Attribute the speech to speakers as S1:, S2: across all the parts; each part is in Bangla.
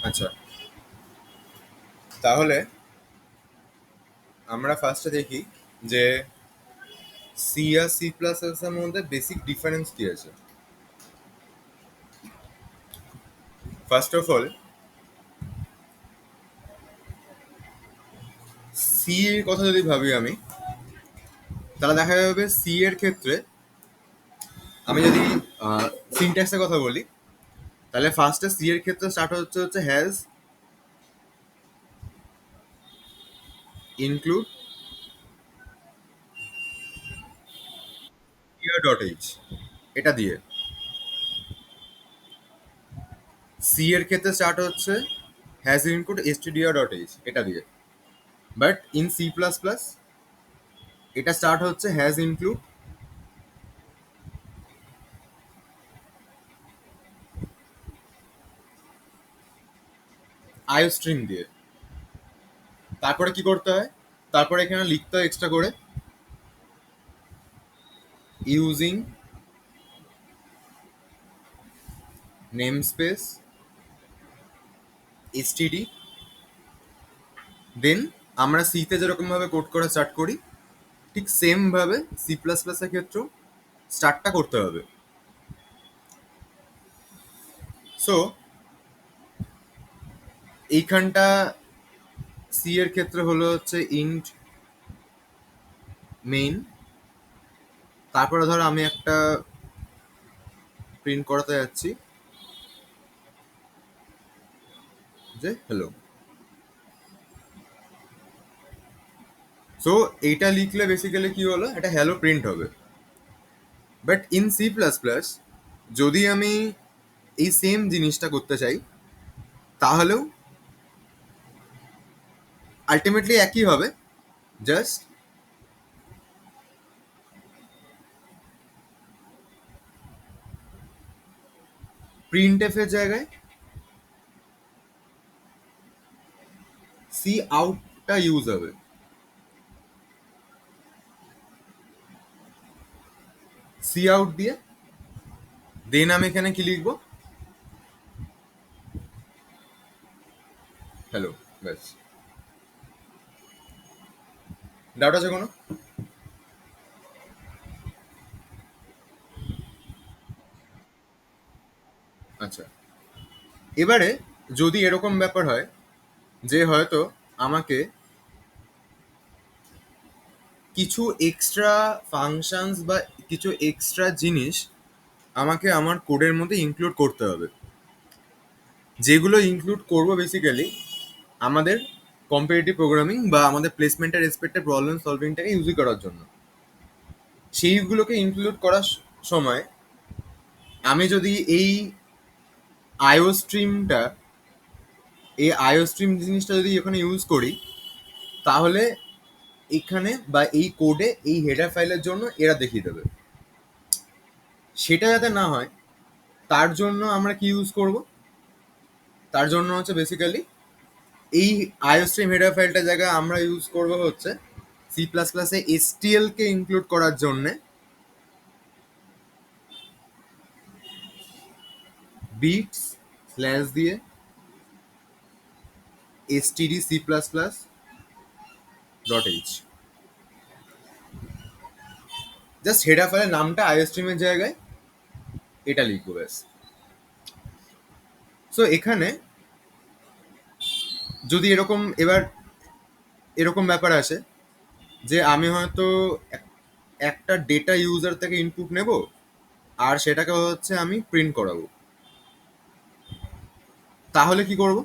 S1: আচ্ছা, তাহলে আমরা ফার্স্টে দেখি যে সি আর সি প্লাস এস এর মধ্যে বেসিক ডিফারেন্স কি আছে। ফার্স্ট অফ অল, সি এর কথা যদি ভাবি আমি, তাহলে দেখা যাবে সি এর ক্ষেত্রে আমি যদি সিনট্যাক্সের কথা বলি, তাহলে ফার্স্টে সি এর ক্ষেত্রে স্টার্ট হচ্ছে হ্যাজ ইনক্লুড ইয়ার ডট এইচ, এটা দিয়ে। সি এর ক্ষেত্রে স্টার্ট হচ্ছে hash include stdio dot h, এটা দিয়ে। But in C plus plus এটা স্টার্ট হচ্ছে হ্যাজ ইনক্লুড আইওস্ট্রিম দিয়ে। তারপরে কি করতে হয়, তারপরে এখানে লিখতে হয় এক্সট্রা করে ইউজিং নেমস্পেস std। দেন আমরা সিতে যেরকম ভাবে কোড করা স্টার্ট করি, ঠিক সেম ভাবে সি প্লাস প্লাস এর ক্ষেত্রেও স্টার্টটা করতে হবে। সো এইখানটা সি এর ক্ষেত্রে হলো হচ্ছে ইন্ট মেইন। তারপরে ধরো আমি একটা প্রিন্ট করাতে যাচ্ছি যে হ্যালো। সো এইটা লিখলে বেসিক্যালি কি হলো, এটা হ্যালো প্রিন্ট হবে। But in C plus plus যদি আমি এই সেম জিনিসটা করতে চাই, তাহলেও আলটিমেটলি একই হবে। জাস্ট প্রিন্ট এফ এর জায়গায় সি আউটটা ইউজ হবে। সি আউট দিয়ে দেন আমি এখানে কি লিখবো, হ্যালো। ব্যাস। ডাউট আছে কোনো? আচ্ছা, এবারে যদি এরকম ব্যাপার হয় যে হয়তো আমাকে কিছু এক্সট্রা ফাংশনস বা কিছু এক্সট্রা জিনিস আমাকে আমার কোডের মধ্যে ইনক্লুড করতে হবে, যেগুলো ইনক্লুড করবো বেসিক্যালি আমাদের কম্পিটিটিভ প্রোগ্রামিং বা আমাদের প্লেসমেন্টের রেসপেক্টে প্রবলেম সলভিংটাকে ইউজ করার জন্য। সেইগুলোকে ইনক্লুড করার সময় আমি যদি এই আইও স্ট্রিমটা, এই আইও স্ট্রিম জিনিসটা যদি এখানে ইউজ করি, তাহলে এখানে বা এই কোডে এই হেডার ফাইলের জন্য এরা দেখিয়ে দেবে। সেটা যাতে না হয় তার জন্য আমরা কি ইউজ করব, তার জন্য হচ্ছে বেসিক্যালি এই আইওস্ট্রিম হেডার ফাইলটা জায়গায় আমরা ইউজ করব হচ্ছে সি প্লাস প্লাসে এসটিএল কে ইনক্লুড করার জন্য বিটস স্ল্যাশ দিয়ে std c plus plus dot H. Just header ফাইলের নামটা আইওস্ট্রিমের জায়গায় এটা লিখবো, ব্যাস। সো এখানে যদি এরকম এবার এরকম ব্যাপার আসে যে আমি হয়তো একটা ডেটা ইউজার থেকে ইনপুট নেব আর সেটাকে হচ্ছে আমি প্রিন্ট করাবো, তাহলে কি করব,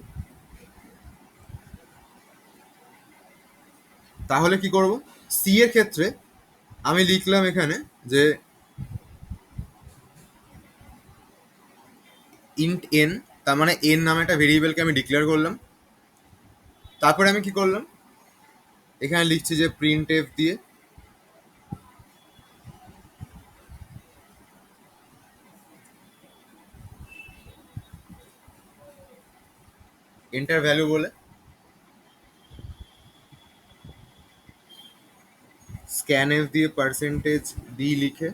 S1: তাহলে কি করব, সি এর ক্ষেত্রে আমি লিখলাম এখানে যে ইন্ট এন, তার মানে এন নামে একটা ভেরিয়েবলকে আমি ডিক্লেয়ার করলাম। তারপরে আমি কি করলাম, এখানে লিখছি যে প্রিন্ট এফ দিয়ে এন্টার ভ্যালু বলে স্ক্যান এফ দিয়ে পার্সেন্টেজ ডি লিখে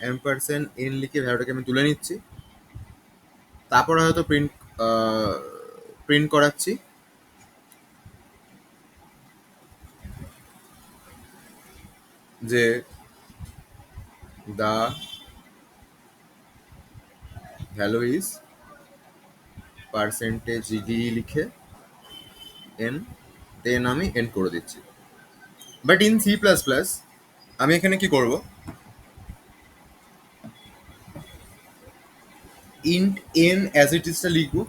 S1: এম পার্সেন্ট এন লিখে ভ্যালুটাকে আমি তুলে নিচ্ছি। তারপরে হয়তো প্রিন্ট প্রিন্ট করাচ্ছি। যে the value is percentage d লিখে এন, দেন আমি এন্ড করে দিচ্ছি। But in C plus plus আমি এখানে কি করব, ইন্ট এন অ্যাজ ইট ইজটা লিখবো।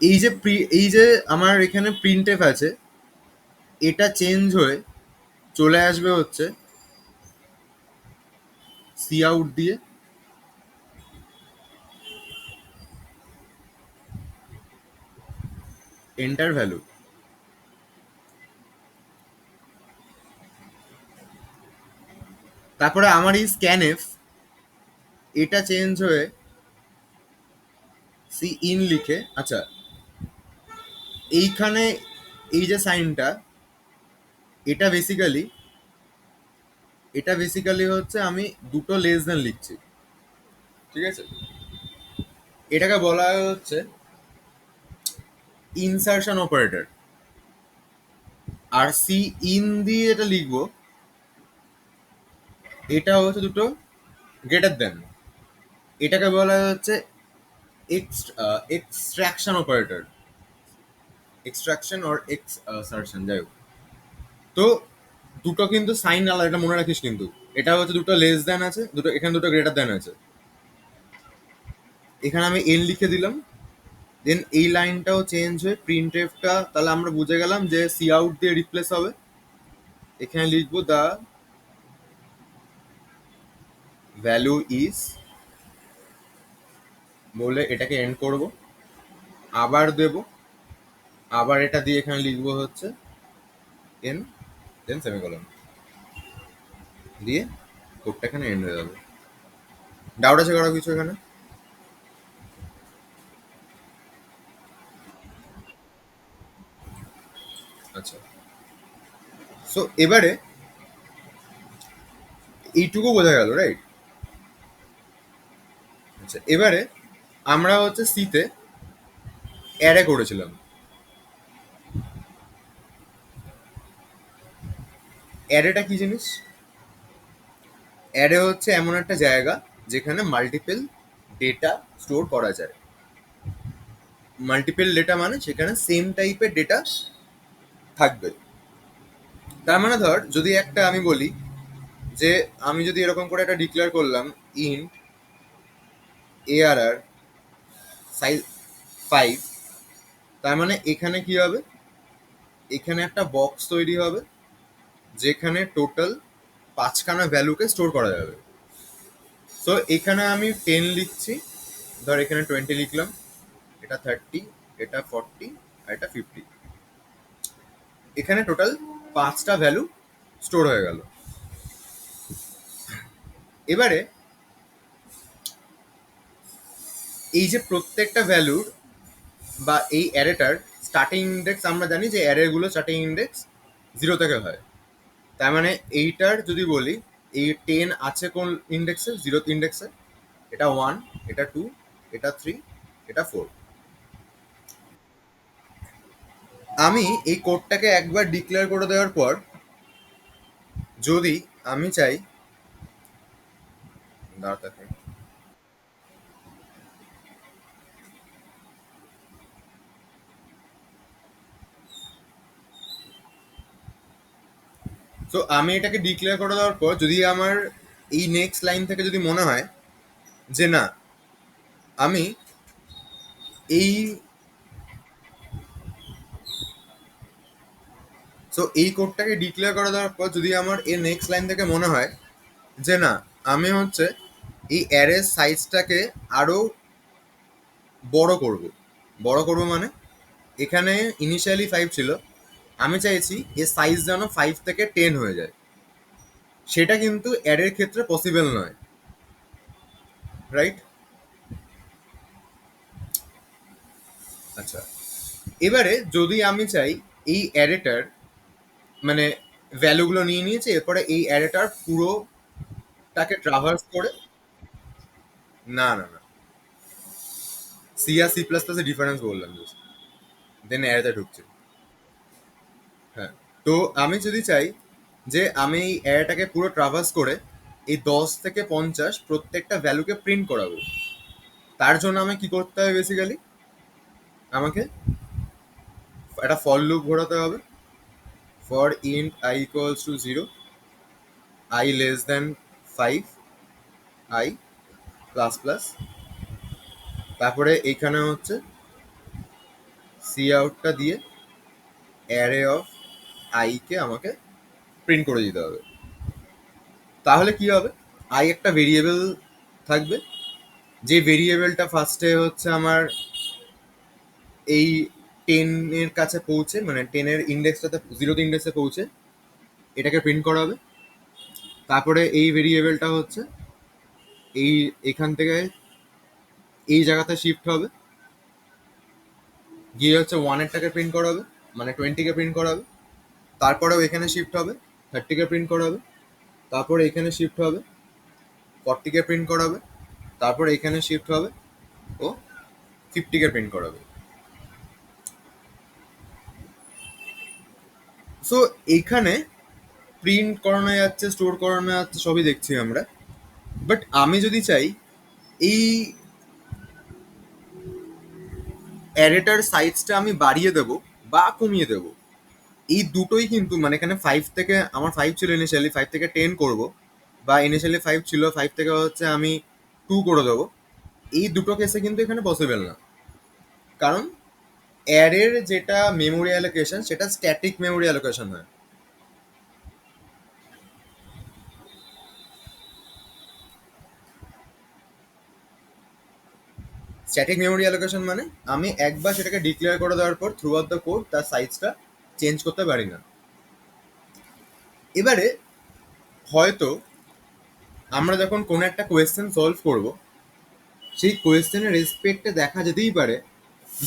S1: এই যে আমার এখানে প্রিন্টএফ আছে, এটা চেঞ্জ হয়ে চলে আসবে হচ্ছে সি আউট দিয়ে এন্টার ভ্যালু। তারপরে আমার এই স্ক্যানএফ, এটা চেঞ্জ হয়ে সি ইন লিখে, আচ্ছা এইখানে এই যে সাইনটা, এটা বেসিক্যালি এটা বেসিক্যালি হচ্ছে আমি দুটো লেস দেন লিখছি, ঠিক আছে। এটাকে বলা হয় হচ্ছে ইনসারশন অপারেটর। আর সি ইন দিয়ে এটা লিখবো, এটা হচ্ছে দুটো গ্রেটার দেন, এটাকে বলা হয় হচ্ছে এক্সট্রাকশন অপারেটর, এক্সট্রাকশন অর এক্সসারশন, যাই হোক। তো দুটো কিন্তু সাইন আলাদা, এটা মনে রাখিস কিন্তু। এটা হচ্ছে দুটো লেস দেন আছে, দুটো এখানে দুটো গ্রেটার দেন আছে। এখানে আমি এন লিখে দিলাম, দেন এই লাইনটাও চেঞ্জ হয়ে প্রিন্ট এফটা, তাহলে আমরা বুঝে গেলাম যে সি আউট দিয়ে রিপ্লেস হবে। এখানে লিখবো দা ভ্যালু ইজ, বলে এটাকে এন্ড করব, আবার দেব, আবার এটা দিয়ে এখানে লিখবো হচ্ছে এন, দেন সেমিকোলন দিয়ে কোডটা এখানে এন্ড হয়ে যাবে। ডাউট আছে কারো কিছু এখানে? আচ্ছা, সো এবারে এইটুকু বোঝা গেল, রাইট? আচ্ছা, এবারে আমরা হচ্ছে সিতে অ্যারে করেছিলাম। অ্যারেটা কি জিনিস? অ্যারে হচ্ছে এমন একটা জায়গা যেখানে মাল্টিপল ডেটা স্টোর করা যায়। মাল্টিপল ডেটা মানে সেখানে সেম টাইপের ডেটা থাকবে। তার মানে ধর, যদি একটা আমি বলি যে আমি যদি এরকম করে একটা ডিক্লেয়ার করলাম ইন্ট এআরআর সাইজ 5, তার মানে এখানে কি হবে, এখানে একটা বক্স তৈরি হবে যেখানে টোটাল 5খানা ভ্যালুকে স্টোর করা যাবে। তো এখানে আমি 10 লিখছি, ধর এখানে 20 লিখলাম, এটা 30, এটা 40, আর এটা 50। এখানে টোটাল 5টা ভ্যালু স্টোর হয়ে গেল। এবারে এই যে প্রত্যেকটা ভ্যালুর বা এই অ্যারেটার স্টার্টিং ইন্ডেক্স, আমরা জানি যে অ্যারেগুলো স্টার্টিং ইন্ডেক্স 0 থেকে হয়। তার মানে এইটার যদি বলি এই 10 আছে কোন ইন্ডেক্সে, 0th ইন্ডেক্সে, এটা 1, এটা 2, এটা 3, এটা 4। আমি এই কোডটাকে একবার ডিক্লেয়ার করে দেওয়ার পর যদি আমি চাই, দাঁড়াতে, তো আমি এটাকে ডিক্লেয়ার করে দেওয়ার পর যদি আমার এই নেক্সট লাইন থেকে যদি মনে হয় যে না, আমি এই, সো এই কোডটাকে ডিক্লেয়ার করে দেওয়ার পর যদি আমার এই নেক্সট লাইন থেকে মনে হয় যে না, আমি হচ্ছে এই অ্যারের সাইজটাকে আরো বড় করব। বড় করব মানে এখানে ইনিশিয়ালি 5 ছিল, আমি চাইছি এর সাইজ যেন 5 থেকে 10 হয়ে যায়। সেটা কিন্তু অ্যারের ক্ষেত্রে পসিবল নয়, রাইট? আচ্ছা, এবারে যদি আমি চাই এই অ্যারেটার, মানে ভ্যালুগুলো নিয়ে নিয়েছি, এরপরে এই অ্যারেটার পুরোটাকে ট্রাভার্স করে, না না না, সি আর সি প্লাস প্লাসের ডিফারেন্স বললাম just। দেন অ্যারেতে ঢুকছে। হ্যাঁ। তো আমি যদি চাই যে আমি এই অ্যারেটাকে পুরো ট্রাভার্স করে এই 10 থেকে 50 প্রত্যেকটা ভ্যালুকে প্রিন্ট করাবো, তার জন্য আমাকে কি করতে হবে বেসিক্যালি? আমাকে একটা ফর লুপ ঘোরাতে হবে। For int I equals to 0, I less than 5, I plus plus, তারপরে এইখানে হচ্ছে সি আউটটা দিয়ে অ্যারে অফ আই কে আমাকে প্রিন্ট করে দিতে হবে। তাহলে কি হবে? আই একটা ভেরিয়েবল থাকবে, যে ভেরিয়েবলটা ফার্স্টে হচ্ছে আমার এই 10 এর কাছে পৌঁছে, মানে 10-এর ইন্ডেক্সটাতে 0তে ইন্ডেক্সে পৌঁছে এটাকে প্রিন্ট করা হবে। তারপরে এই ভেরিয়েবলটা হচ্ছে এই এখান থেকে এই জায়গাতে শিফট হবে, গিয়ে হচ্ছে 1-এরটাকে প্রিন্ট করা হবে, মানে 20-কে প্রিন্ট করা হবে। তারপরেও এখানে শিফট হবে, 30-কে প্রিন্ট করা হবে। তারপরে এখানে শিফট হবে, 40-কে প্রিন্ট করা হবে। তারপরে এখানে শিফট হবে ও 50-কে প্রিন্ট করা হবে। সো এইখানে প্রিন্ট করানো যাচ্ছে, স্টোর করানো যাচ্ছে, সবই দেখছি আমরা। বাট আমি যদি চাই এই অ্যারেটার সাইজটা আমি বাড়িয়ে দেবো বা কমিয়ে দেবো, এই দুটোই কিন্তু, মানে এখানে 5 থেকে, আমার 5 ছিল ইনিশিয়ালি, 5 থেকে 10 করব, বা ইনিশিয়ালি 5 ছিল, 5 থেকে হচ্ছে আমি 2 করে দেবো, এই দুটো কেসে কিন্তু এখানে পসিবল না। কারণ অ্যারের যেটা মেমোরি অ্যালোকেশন সেটা স্ট্যাটিক মেমোরি অ্যালোকেশন হয়। স্ট্যাটিক মেমোরি অ্যালোকেশন মানে আমি একবার সেটাকে ডিক্লেয়ার করে দেওয়ার পর থ্রু আউট দ্য কোড তার সাইজটা চেঞ্জ করতে পারি না। এবারে হয়তো আমরা যখন কোনো একটা কোয়েশ্চেন সলভ করব, সেই কোয়েশ্চেনের রেসপেক্টে দেখা যেতেই পারে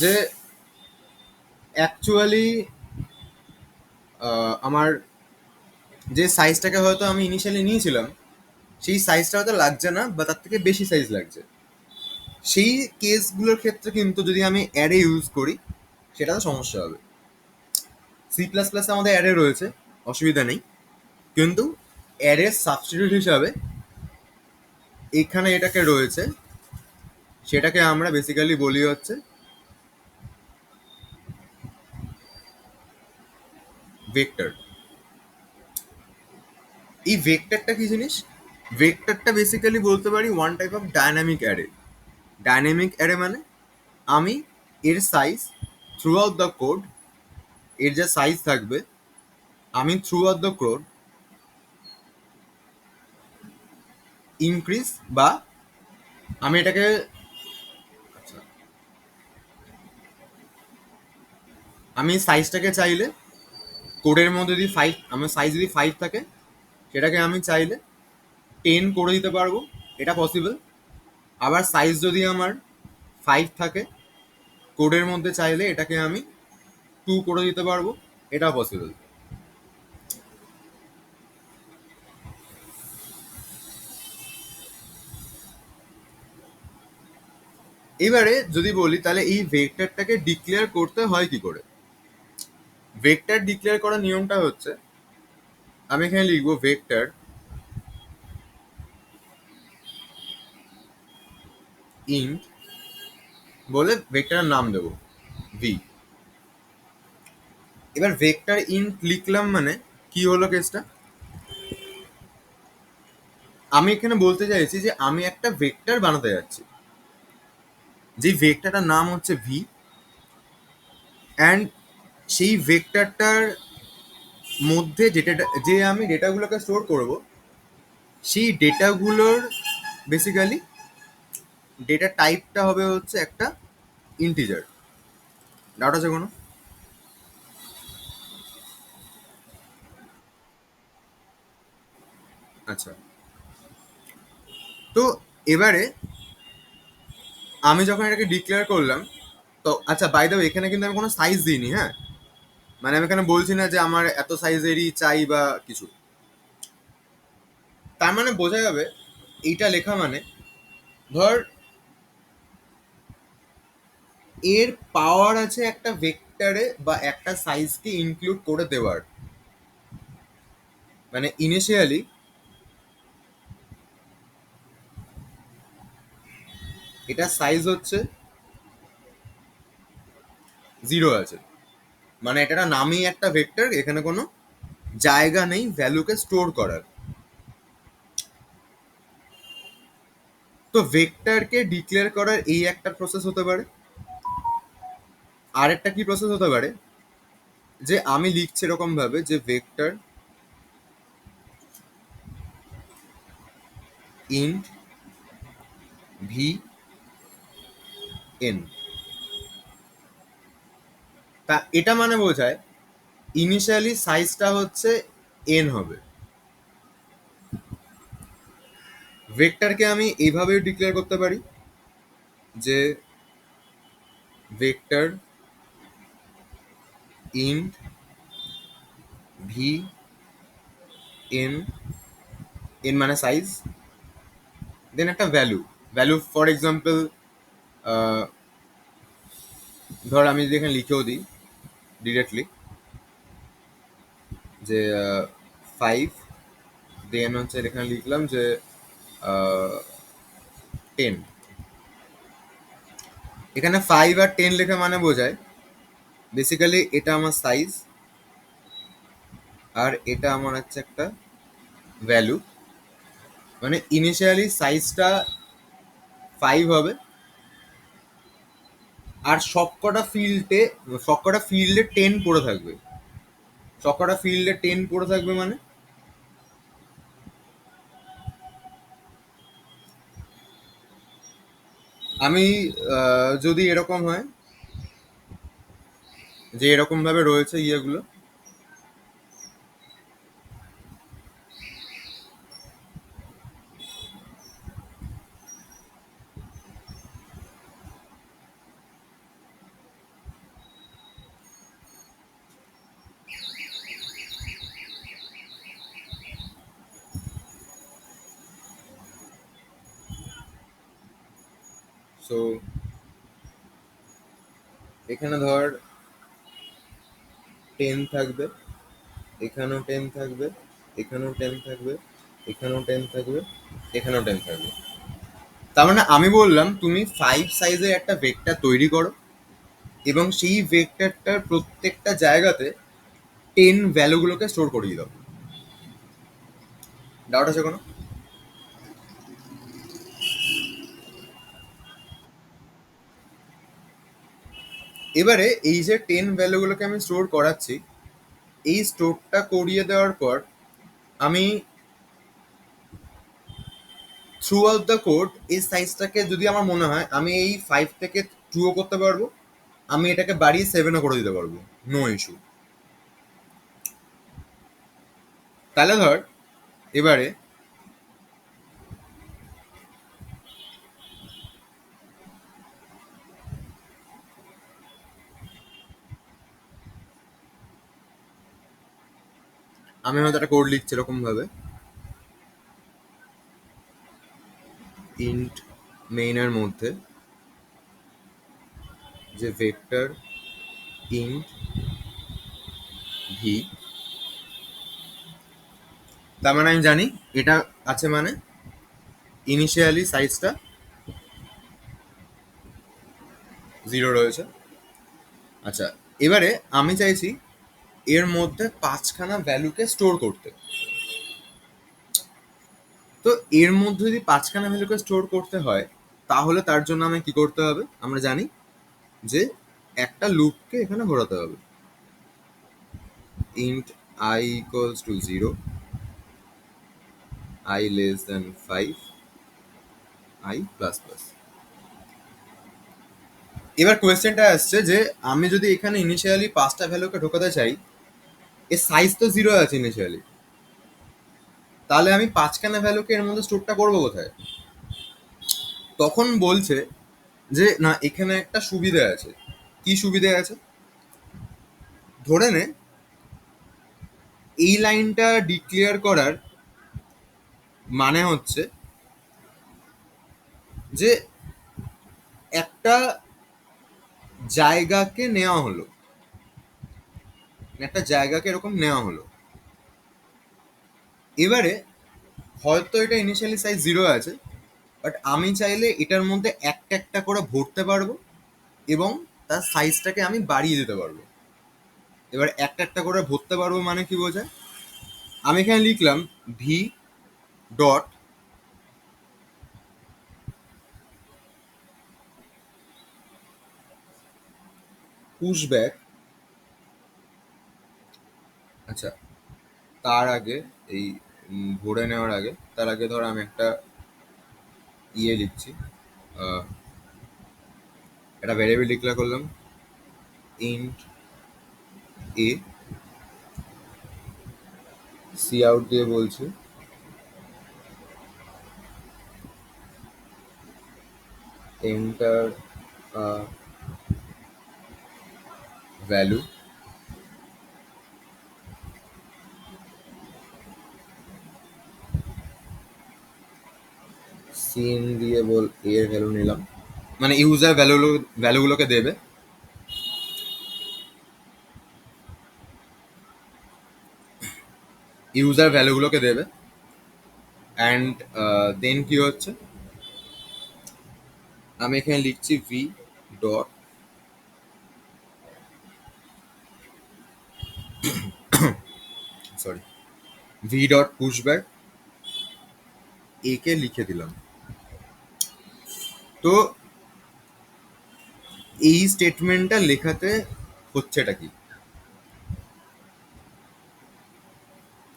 S1: যে অ্যাকচুয়ালি আমার যে সাইজটাকে হয়তো আমি ইনিশিয়ালি নিয়েছিলাম সেই সাইজটা হয়তো লাগছে না, বা তার থেকে বেশি সাইজ লাগছে। সেই কেসগুলোর ক্ষেত্রে কিন্তু যদি আমি অ্যারে ইউজ করি সেটাতে সমস্যা হবে। সি প্লাস প্লাসে আমাদের অ্যারে রয়েছে, অসুবিধা নেই, কিন্তু অ্যারের সাবস্টিটিউট হিসাবে এখানে এটাকে রয়েছে, সেটাকে আমরা বেসিক্যালি বলি হচ্ছে ভেক্টর। এই ভেক্টরটা কি জিনিস? ভেক্টরটা বেসিক্যালি বলতে পারি one type of dynamic array. Dynamic array মানে আমি এর size through out the code, এর যে সাইজ থাকবে আমি through out the code increase, বা আমি এটাকে, আচ্ছা, আমি সাইজটাকে চাইলে কোডের মধ্যে যদি 5, আমার সাইজ যদি 5 থাকে সেটাকে আমি চাইলে 10 করে দিতে পারবো, এটা পসিবল। আবার সাইজ যদি আমার 5 থাকে কোডের মধ্যে চাইলে এটাকে আমি 2 করে দিতে পারবো, এটা পসিবল। এবারে যদি বলি তাহলে এই ভেক্টরটাকে ডিক্লেয়ার করতে হয় কি করে? ভেক্টর ডিক্লেয়ার করার নিয়মটা হচ্ছে আমি এখানে লিখবো ভেক্টর ইন্ট বলে ভেক্টরের নাম দেবো ভি। এবার ভেক্টর ইন্ট লিখলাম মানে কি হলো কেসটা? আমি এখানে বলতে চাইছি যে আমি একটা ভেক্টর বানাতে যাচ্ছি, যে ভেক্টরটার নাম হচ্ছে ভি, অ্যান্ড সেই ভেক্টরটার মধ্যে যেটা, যে আমি ডেটাগুলোকে স্টোর করব, সেই ডেটাগুলোর বেসিক্যালি ডেটা টাইপটা হবে হচ্ছে একটা ইন্টিজার। ডাউট আছে কোনো? আচ্ছা, তো এবারে আমি যখন এটাকে ডিক্লেয়ার করলাম, তো আচ্ছা, বাই দ্য ওয়ে এখানে কিন্তু আমি কোনো সাইজ দিইনি, হ্যাঁ, মানে আমি এখানে বলছি না যে আমার এত সাইজেরই চাই বা কিছু। তার মানে বোঝা যাবে এইটা লেখা মানে, ধর এর পাওয়ার আছে একটা ভেক্টর ভেক্টরে বা একটা সাইজকে ইনক্লুড করে দেওয়ার, মানে ইনিশিয়ালি এটা সাইজ হচ্ছে 0 আছে, মানে এটা নামই একটা ভেক্টর, এখানে কোনো জায়গা নেই ভ্যালুকে স্টোর করার। তো ভেক্টরকে ডিক্লেয়ার করার এই একটা প্রসেস হতে পারে। আরেকটা কি প্রসেস হতে পারে, যে আমি লিখছি এরকম ভাবে যে ভেক্টর ইন্ট ভি এন, তা এটা মানে বোঝায় ইনিশিয়ালি সাইজটা হচ্ছে এন হবে। ভেক্টরকে আমি এইভাবেও ডিক্লেয়ার করতে পারি যে vector int V N, N মানে সাইজ, দেন একটা ভ্যালু, ভ্যালু ফর এক্সাম্পল ধর আমি যদি এখানে লিখেও দিই ডিরেক্টলি যে 5, দেন হচ্ছে এখানে লিখলাম যে 10। এখানে 5 আর 10 লেখা মানে বোঝায় বেসিক্যালি এটা আমার সাইজ আর এটা আমার হচ্ছে একটা ভ্যালু, মানে ইনিশিয়ালি সাইজটা 5 হবে আর সবকটা ফিল্ডে 10 পড়ে থাকবে। সবকটা ফিল্ডে 10 পড়ে থাকবে মানে আমি যদি এরকম হয় যে এরকম ভাবে রয়েছে ইয়েগুলো, সো এখানে ধর 10 থাকবে, এখানেও 10 থাকবে, এখানেও 10 থাকবে, এখানেও 10 থাকবে, এখানেও 10 থাকবে। তার মানে আমি বললাম তুমি 5 সাইজের একটা ভেক্টর তৈরি করো এবং সেই ভেক্টরটার প্রত্যেকটা জায়গাতে 10 ভ্যালুগুলোকে স্টোর করিয়ে দাও। ডাউট আছে কোনো? এবারে এই যে 10 ভ্যালুগুলোকে আমি স্টোর করাচ্ছি, এই স্টোরটা করিয়ে দেওয়ার পর আমি থ্রু আউট দ্য কোড এই সাইজটাকে যদি আমার মনে হয় আমি এই 5 থেকে 2ও করতে পারবো, আমি এটাকে বাড়িয়ে 7ও করে দিতে পারবো, নো ইস্যু। তাহলে ধর এবারে আমি হয়তো একটা কোড লিখছি এরকম ভাবে ইন্ট মেইনের মধ্যে যে ভেক্টর ইন্ট ভি, তার মানে আমি জানি এটা আছে মানে ইনিশিয়ালি সাইজটা 0 রয়েছে। আচ্ছা, এবারে আমি চাইছি এর মধ্যে 5খানা ভ্যালুকে স্টোর করতে। তো এর মধ্যে যদি 5খানা ভ্যালুকে স্টোর করতে হয় তাহলে তার জন্য আমি কি করতে হবে, আমরা জানি যে একটা লুপকে এখানে ঘোরাতে হবে। int I equals to 0, I less than 5, I plus plus। এবার কোয়েশ্চেনটা আসছে যে আমি যদি এখানে ইনিশিয়ালি 5টা ভ্যালুকে ঢোকাতে চাই, এর সাইজ তো 0 আছে ইনিশিয়ালি, তাহলে আমি 5খানা ভ্যালুকে এর মধ্যে স্টোরটা করবো কোথায়? তখন বলছে যে না, এখানে একটা সুবিধা আছে। কি সুবিধা আছে? ধরে নে এই লাইনটা ডিক্লেয়ার করার মানে হচ্ছে যে একটা জায়গাকে নেওয়া হলো, একটা জায়গাকে এরকম নেওয়া হলো। এবারে হয়তো এটা ইনিশিয়ালি সাইজ 0 আছে, বাট আমি চাইলে এটার মধ্যে একটা একটা করে ভরতে পারবো এবং তার সাইজটাকে আমি বাড়িয়ে দিতে পারবো। এবার একটা একটা করে ভরতে পারবো মানে কি বোঝায়? আমি এখানে লিখলাম ভি ডট পুশব্যাক। আচ্ছা, তার আগে এই ভরে নেওয়ার আগে, তার আগে ধর আমি একটা লিখছি, আহ, একটা ভ্যারিয়েবল ডিক্লেয়ার করলাম ইন্ট এ, সি আউট দিয়ে বলছি এন্টার ভ্যালু, সিন দিয়ে বল এ এর ভ্যালু নিলাম, মানে ইউজার ভ্যালুগুলোকে দেবে। ইউজার ভ্যালুগুলোকে দেবে অ্যান্ড দেন কি হচ্ছে, আমি এখানে লিখছি V dot sorry V dot pushback এ কে লিখে দিলাম। তো এই স্টেটমেন্টটা লেখাতে হচ্ছেটা কি,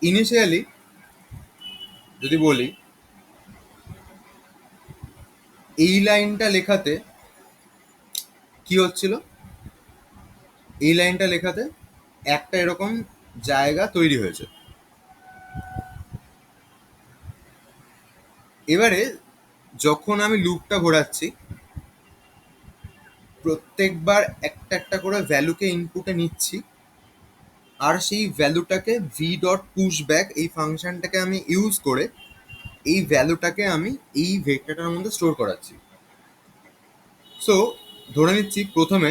S1: ইনিশিয়ালি যদি বলি এই লাইনটা লেখাতে কি হচ্ছিল, এই লাইনটা লেখাতে একটা এরকম জায়গা তৈরি হয়েছে। এবারে যখন আমি লুপটা ঘোরাচ্ছি, প্রত্যেকবার একটা একটা করে ভ্যালুকে ইনপুটে নিচ্ছি, আর সেই ভ্যালুটাকে ভি ডট পুশ ব্যাক এই ফাংশনটাকে আমি ইউজ করে এই ভ্যালুটাকে আমি এই ভেক্টরটার মধ্যে স্টোর করাচ্ছি। সো ধরে নিচ্ছি প্রথমে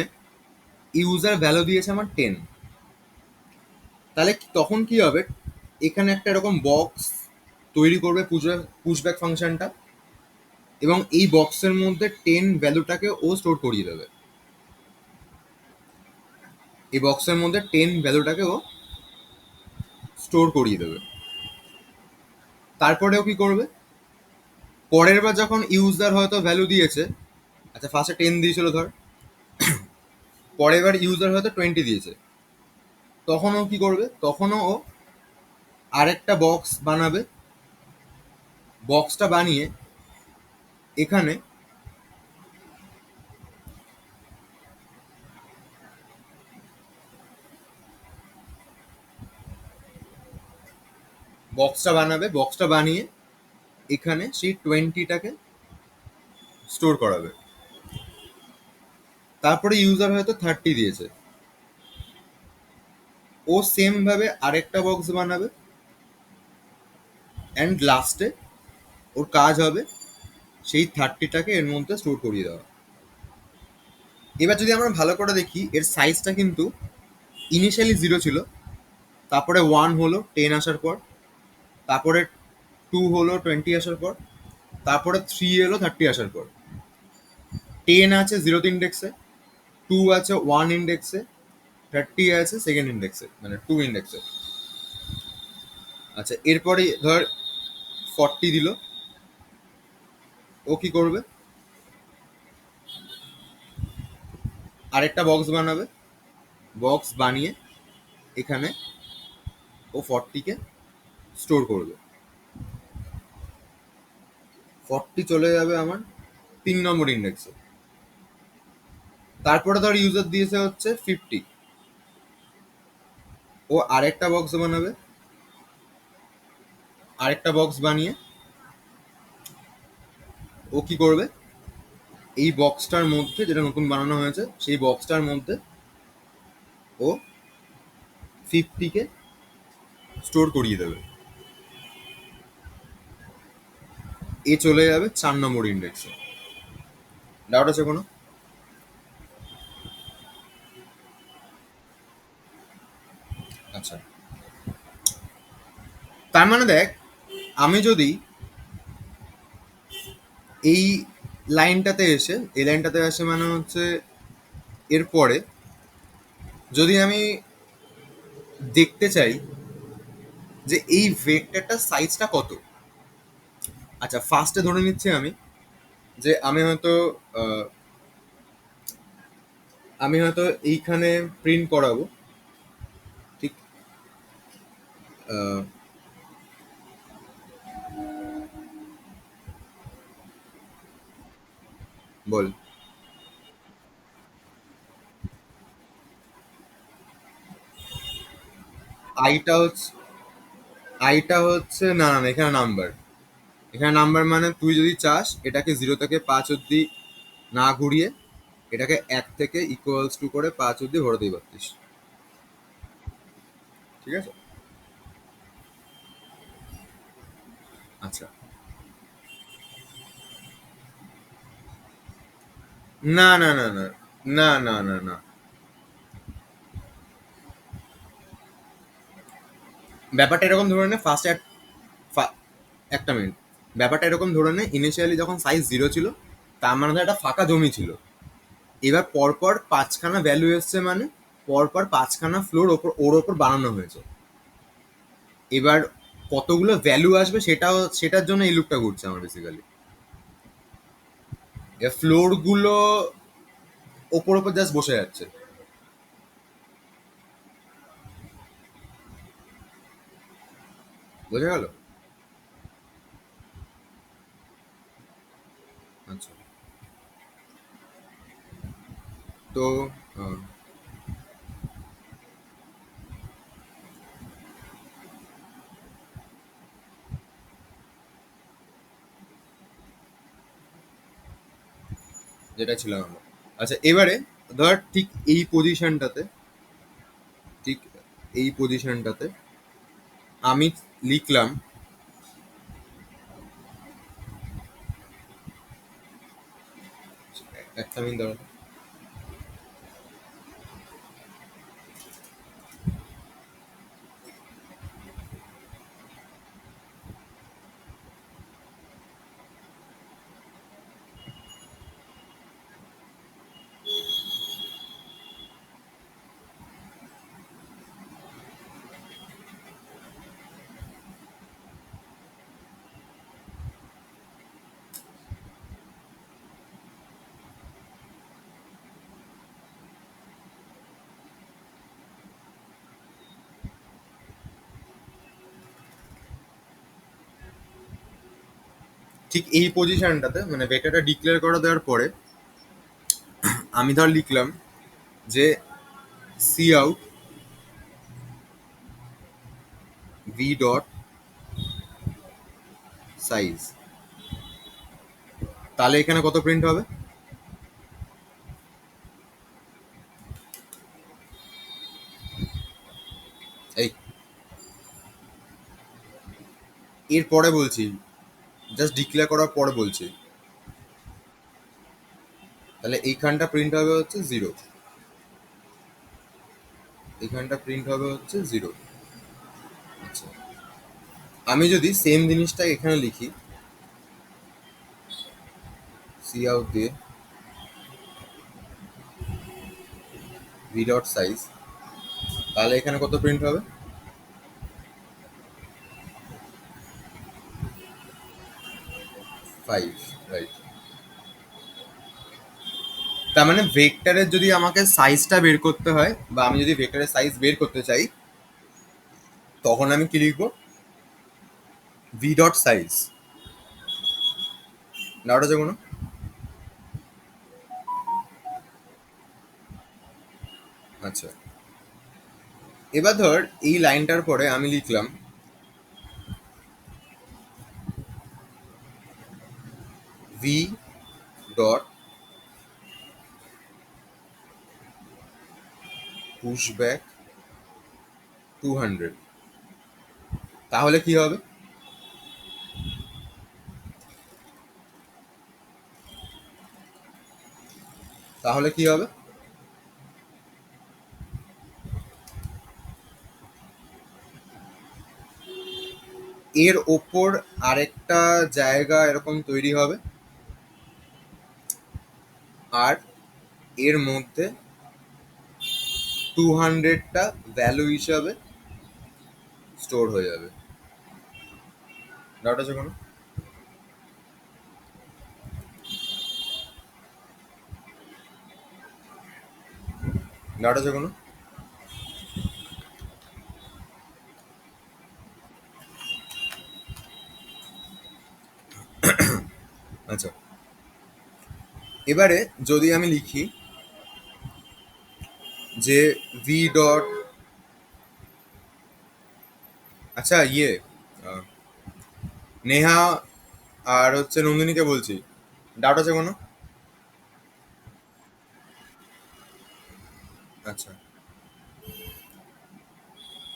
S1: ইউজার ভ্যালু দিয়েছে আমার 10, তাহলে তখন কি হবে, এখানে একটা এরকম বক্স তৈরি করবে পুশব্যাক ফাংশনটা, এবং এই বক্সের মধ্যে 10 ভ্যালুটাকে ও স্টোর করিয়ে দেবে। এই বক্সের মধ্যে 10 ভ্যালুটাকে ও স্টোর করিয়ে দেবে। তারপরেও কি করবে, পরের বার যখন ইউজার হয়তো ভ্যালু দিয়েছে, আচ্ছা ফার্স্টে 10 দিয়েছিল ধর, পরের বার ইউজার হয়তো 20 দিয়েছে, তখনও কি করবে, তখনও ও আরেকটা বক্স বানাবে। বক্সটা বানিয়ে এখানে বক্সটা বানিয়ে এখানে সেই 20টাকে স্টোর করাবে। তারপরে ইউজার হয়তো 30 দিয়েছে, ও সেম ভাবে আরেকটা বক্স বানাবে অ্যান্ড লাস্টে ওর কাজ হবে সেই 30টাকে এর মধ্যে স্টোর করিয়ে দেওয়া। এবার যদি আমরা ভালো করে দেখি, এর সাইজটা কিন্তু ইনিশিয়ালি 0 ছিল, তারপরে 1 হলো 10 আসার পর, তারপরে 2 হলো 20 আসার পর, তারপরে 3 এলো 30 আসার পর। 10 আছে 0th ইন্ডেক্সে, 2 আছে 1 ইন্ডেক্সে, 30 আছে সেকেন্ড ইন্ডেক্সে, মানে 2 ইন্ডেক্সে। আচ্ছা, এরপরে ধর 40 দিল, ও কি করবে, আরেকটা বক্স বানাবে, বক্স বানিয়ে এখানে ও 40কে স্টোর করবে। 40 চলে যাবে আমার 3 নম্বর ইন্ডেক্সে। তারপরে ধর ইউজার দিয়েছে হচ্ছে 50, ও আরেকটা বক্স বানাবে, আরেকটা বক্স বানিয়ে ও কি করবে, এই বক্সটার মধ্যে যেটা নতুন বানানো হয়েছে সেই বক্সটার মধ্যে ও 50কে স্টোর করিয়ে দেবে। এ চলে যাবে 4 নম্বর ইন্ডেক্সে। ডাউট আছে কোনো? আচ্ছা, তার মানে দেখ, আমি যদি এই লাইনটাতে এসে মানে হচ্ছে এরপরে যদি আমি দেখতে চাই যে এই ভেক্টরটার সাইজটা কত। আচ্ছা, ফার্স্টে ধরে নিচ্ছি আমি যে আহ, আমি হয়তো এইখানে প্রিন্ট করাবো, ঠিক। আহ, বল। আইটা হচ্ছে আইটা হচ্ছে না না না, এখানে নাম্বার। এখানে নাম্বার মানে তুই যদি চাস এটাকে 0 থেকে 5 অব্দি না ঘুরিয়ে এটাকে 1 থেকে = করে 5 অব্দি ঘোরাতেই পারতিস। ঠিক আছে। আচ্ছা, না না না না না না না না, ব্যাপারটা এরকম ধরে নে ফার্স্ট একটা মিনিট। ব্যাপারটা এরকম ধরে নে, ইনিশিয়ালি যখন সাইজ 0 ছিল তার মানে ধর একটা ফাঁকা জমি ছিল। এবার পরপর 5খানা ভ্যালু এসছে মানে পরপর 5খানা ফ্লোর ওর ওপর বানানো হয়েছে। এবার কতগুলো ভ্যালু আসবে সেটার জন্য এই লুপটা ঘুরছে আমার বেসিক্যালি। ফ্লোর গুলো ওপর ওপর জাস্ট বসে যাচ্ছে। বোঝা গেল? আচ্ছা, তো আহ, যেটা ছিলাম আমরা। আচ্ছা, এবারে ধর ঠিক এই পজিশনটাতে আমি লিখলাম, একটা মিনিট দাঁড়া। ঠিক এই পজিশনটাতে মানে ভেক্টরটা ডিক্লেয়ার করে দেওয়ার পরে আমি ধর লিখলাম যে cout v dot size. তাহলে এখানে কত প্রিন্ট হবে? এই, এর পরে বলছি, জাস্ট ডিক্লেয়ার করার পরে বলছি। তাহলে এইখানটা প্রিন্ট হবে হচ্ছে 0, এইখানটা প্রিন্ট হবে হচ্ছে 0। আচ্ছা, আমি যদি সেম জিনিসটা এখানে লিখি, সি আউট দিয়ে ভি ডট সাইজ, তাহলে এখানে কত প্রিন্ট হবে? 5, রাইট। তার মানে ভেক্টরের যদি আমাকে সাইজটা বের করতে হয় বা আমি যদি ভেক্টরের সাইজ বের করতে চাই তখন আমি কি লিখবো? V dot size. না, ওটা যে কোনো। আচ্ছা, এবার ধর এই লাইনটার পরে আমি লিখলাম ভি ডট পুশব্যাক 200। তাহলে কি হবে? তাহলে কি হবে? এর ওপর আরেকটা জায়গা এরকম তৈরি হবে, আর এর মধ্যে 200টা ভ্যালু হিসাবে স্টোর হয়ে যাবে। ডাউট আছে কোনো? ডাউট আছে কোনো? আচ্ছা, এবারে যদি আমি লিখি যে ভি ডট, আচ্ছা আহ, নেহা আর হচ্ছে নন্দিনীকে বলছি, ডাউট আছে কোনো? আচ্ছা,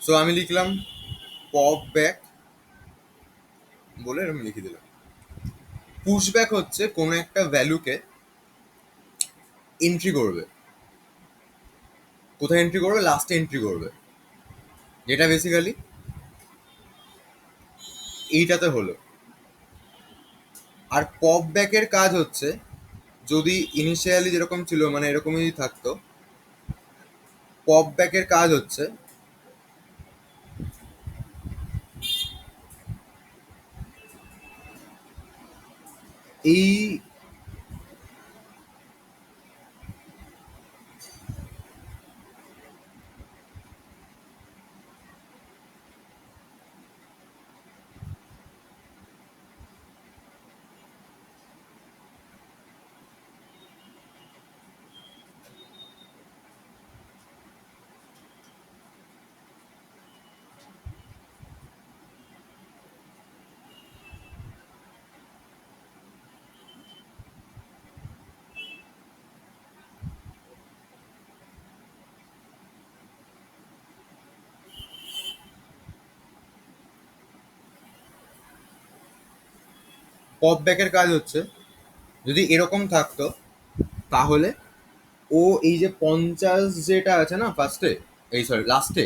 S1: সো আমি লিখলাম পপ ব্যাক বলে এরকম লিখে দিলাম। পুশ ব্যাক হচ্ছে কোনো একটা ভ্যালুকে এন্ট্রি করবে। কোথায় এন্ট্রি করবে? লাস্টে এন্ট্রি করবে, যেটা বেসিক্যালি এইটাতে হলো। আর পপ ব্যাকের কাজ হচ্ছে, যদি ইনিশিয়ালি যেরকম ছিল মানে এরকমই যদি থাকতো, পপ ব্যাকের কাজ হচ্ছে এই পপ ব্যাকের কাজ হচ্ছে, যদি এরকম থাকতো তাহলে ও এই যে 50 যেটা আছে না ফার্স্টে, এই সরি লাস্টে,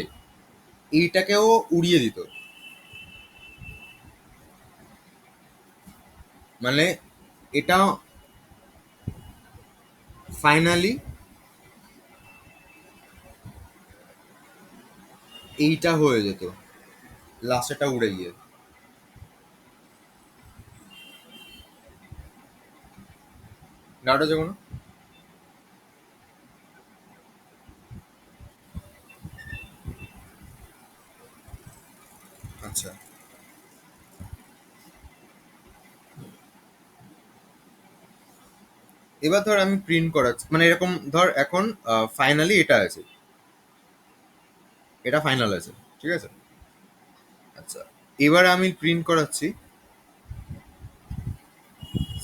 S1: এইটাকেও উড়িয়ে দিত। মানে এটা ফাইনালি এইটা হয়ে যেত, লাস্টেটা উড়ে গিয়ে। ডাউট আছে কোনো? আচ্ছা, এবার ধর আমি প্রিন্ট করাচ্ছি, মানে এরকম ধর এখন ফাইনালি এটা আছে, এটা ফাইনাল আছে, ঠিক আছে? আচ্ছা, এবার আমি প্রিন্ট করাচ্ছি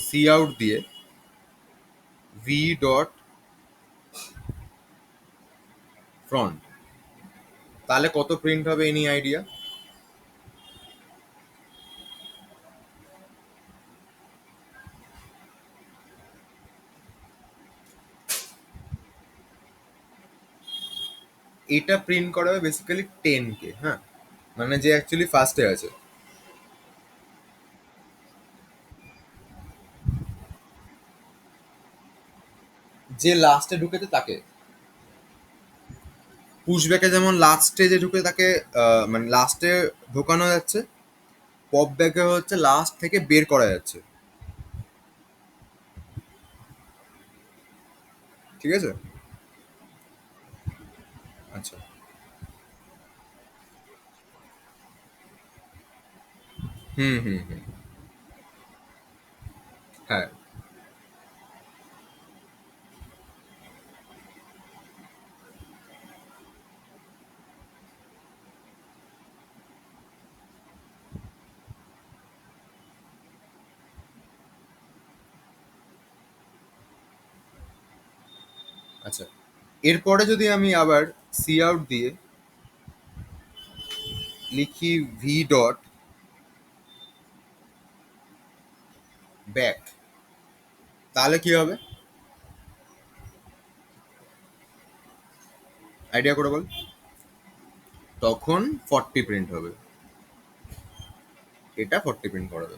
S1: সি আউট দিয়ে ভি ডট ফ্রন্ট, তাহলে কত প্রিন্ট হবে এনি আইডিয়া? এটা প্রিন্ট করা হবে বেসিক্যালি 10K, হ্যাঁ, মানে যে অ্যাকচুয়ালি ফার্স্টে আছে। যে লাস্টে ঢুকেছে তাকে, পুশব্যাকে যেমন লাস্টে যে ঢুকে তাকে মানে লাস্টে ঢোকানো যাচ্ছে, পপ ব্যাকে হচ্ছে লাস্ট থেকে বের করা যাচ্ছে, ঠিক আছে? আচ্ছা, হুম হুম হুম, হ্যাঁ, আচ্ছা। এরপরে যদি আমি আবার সি আউট দিয়ে লিখি ভি ডট ব্যাক, তাহলে কি হবে? আইডিয়া করে বল। তখন 40 প্রিন্ট হবে। এটা 40 প্রিন্ট করাবে।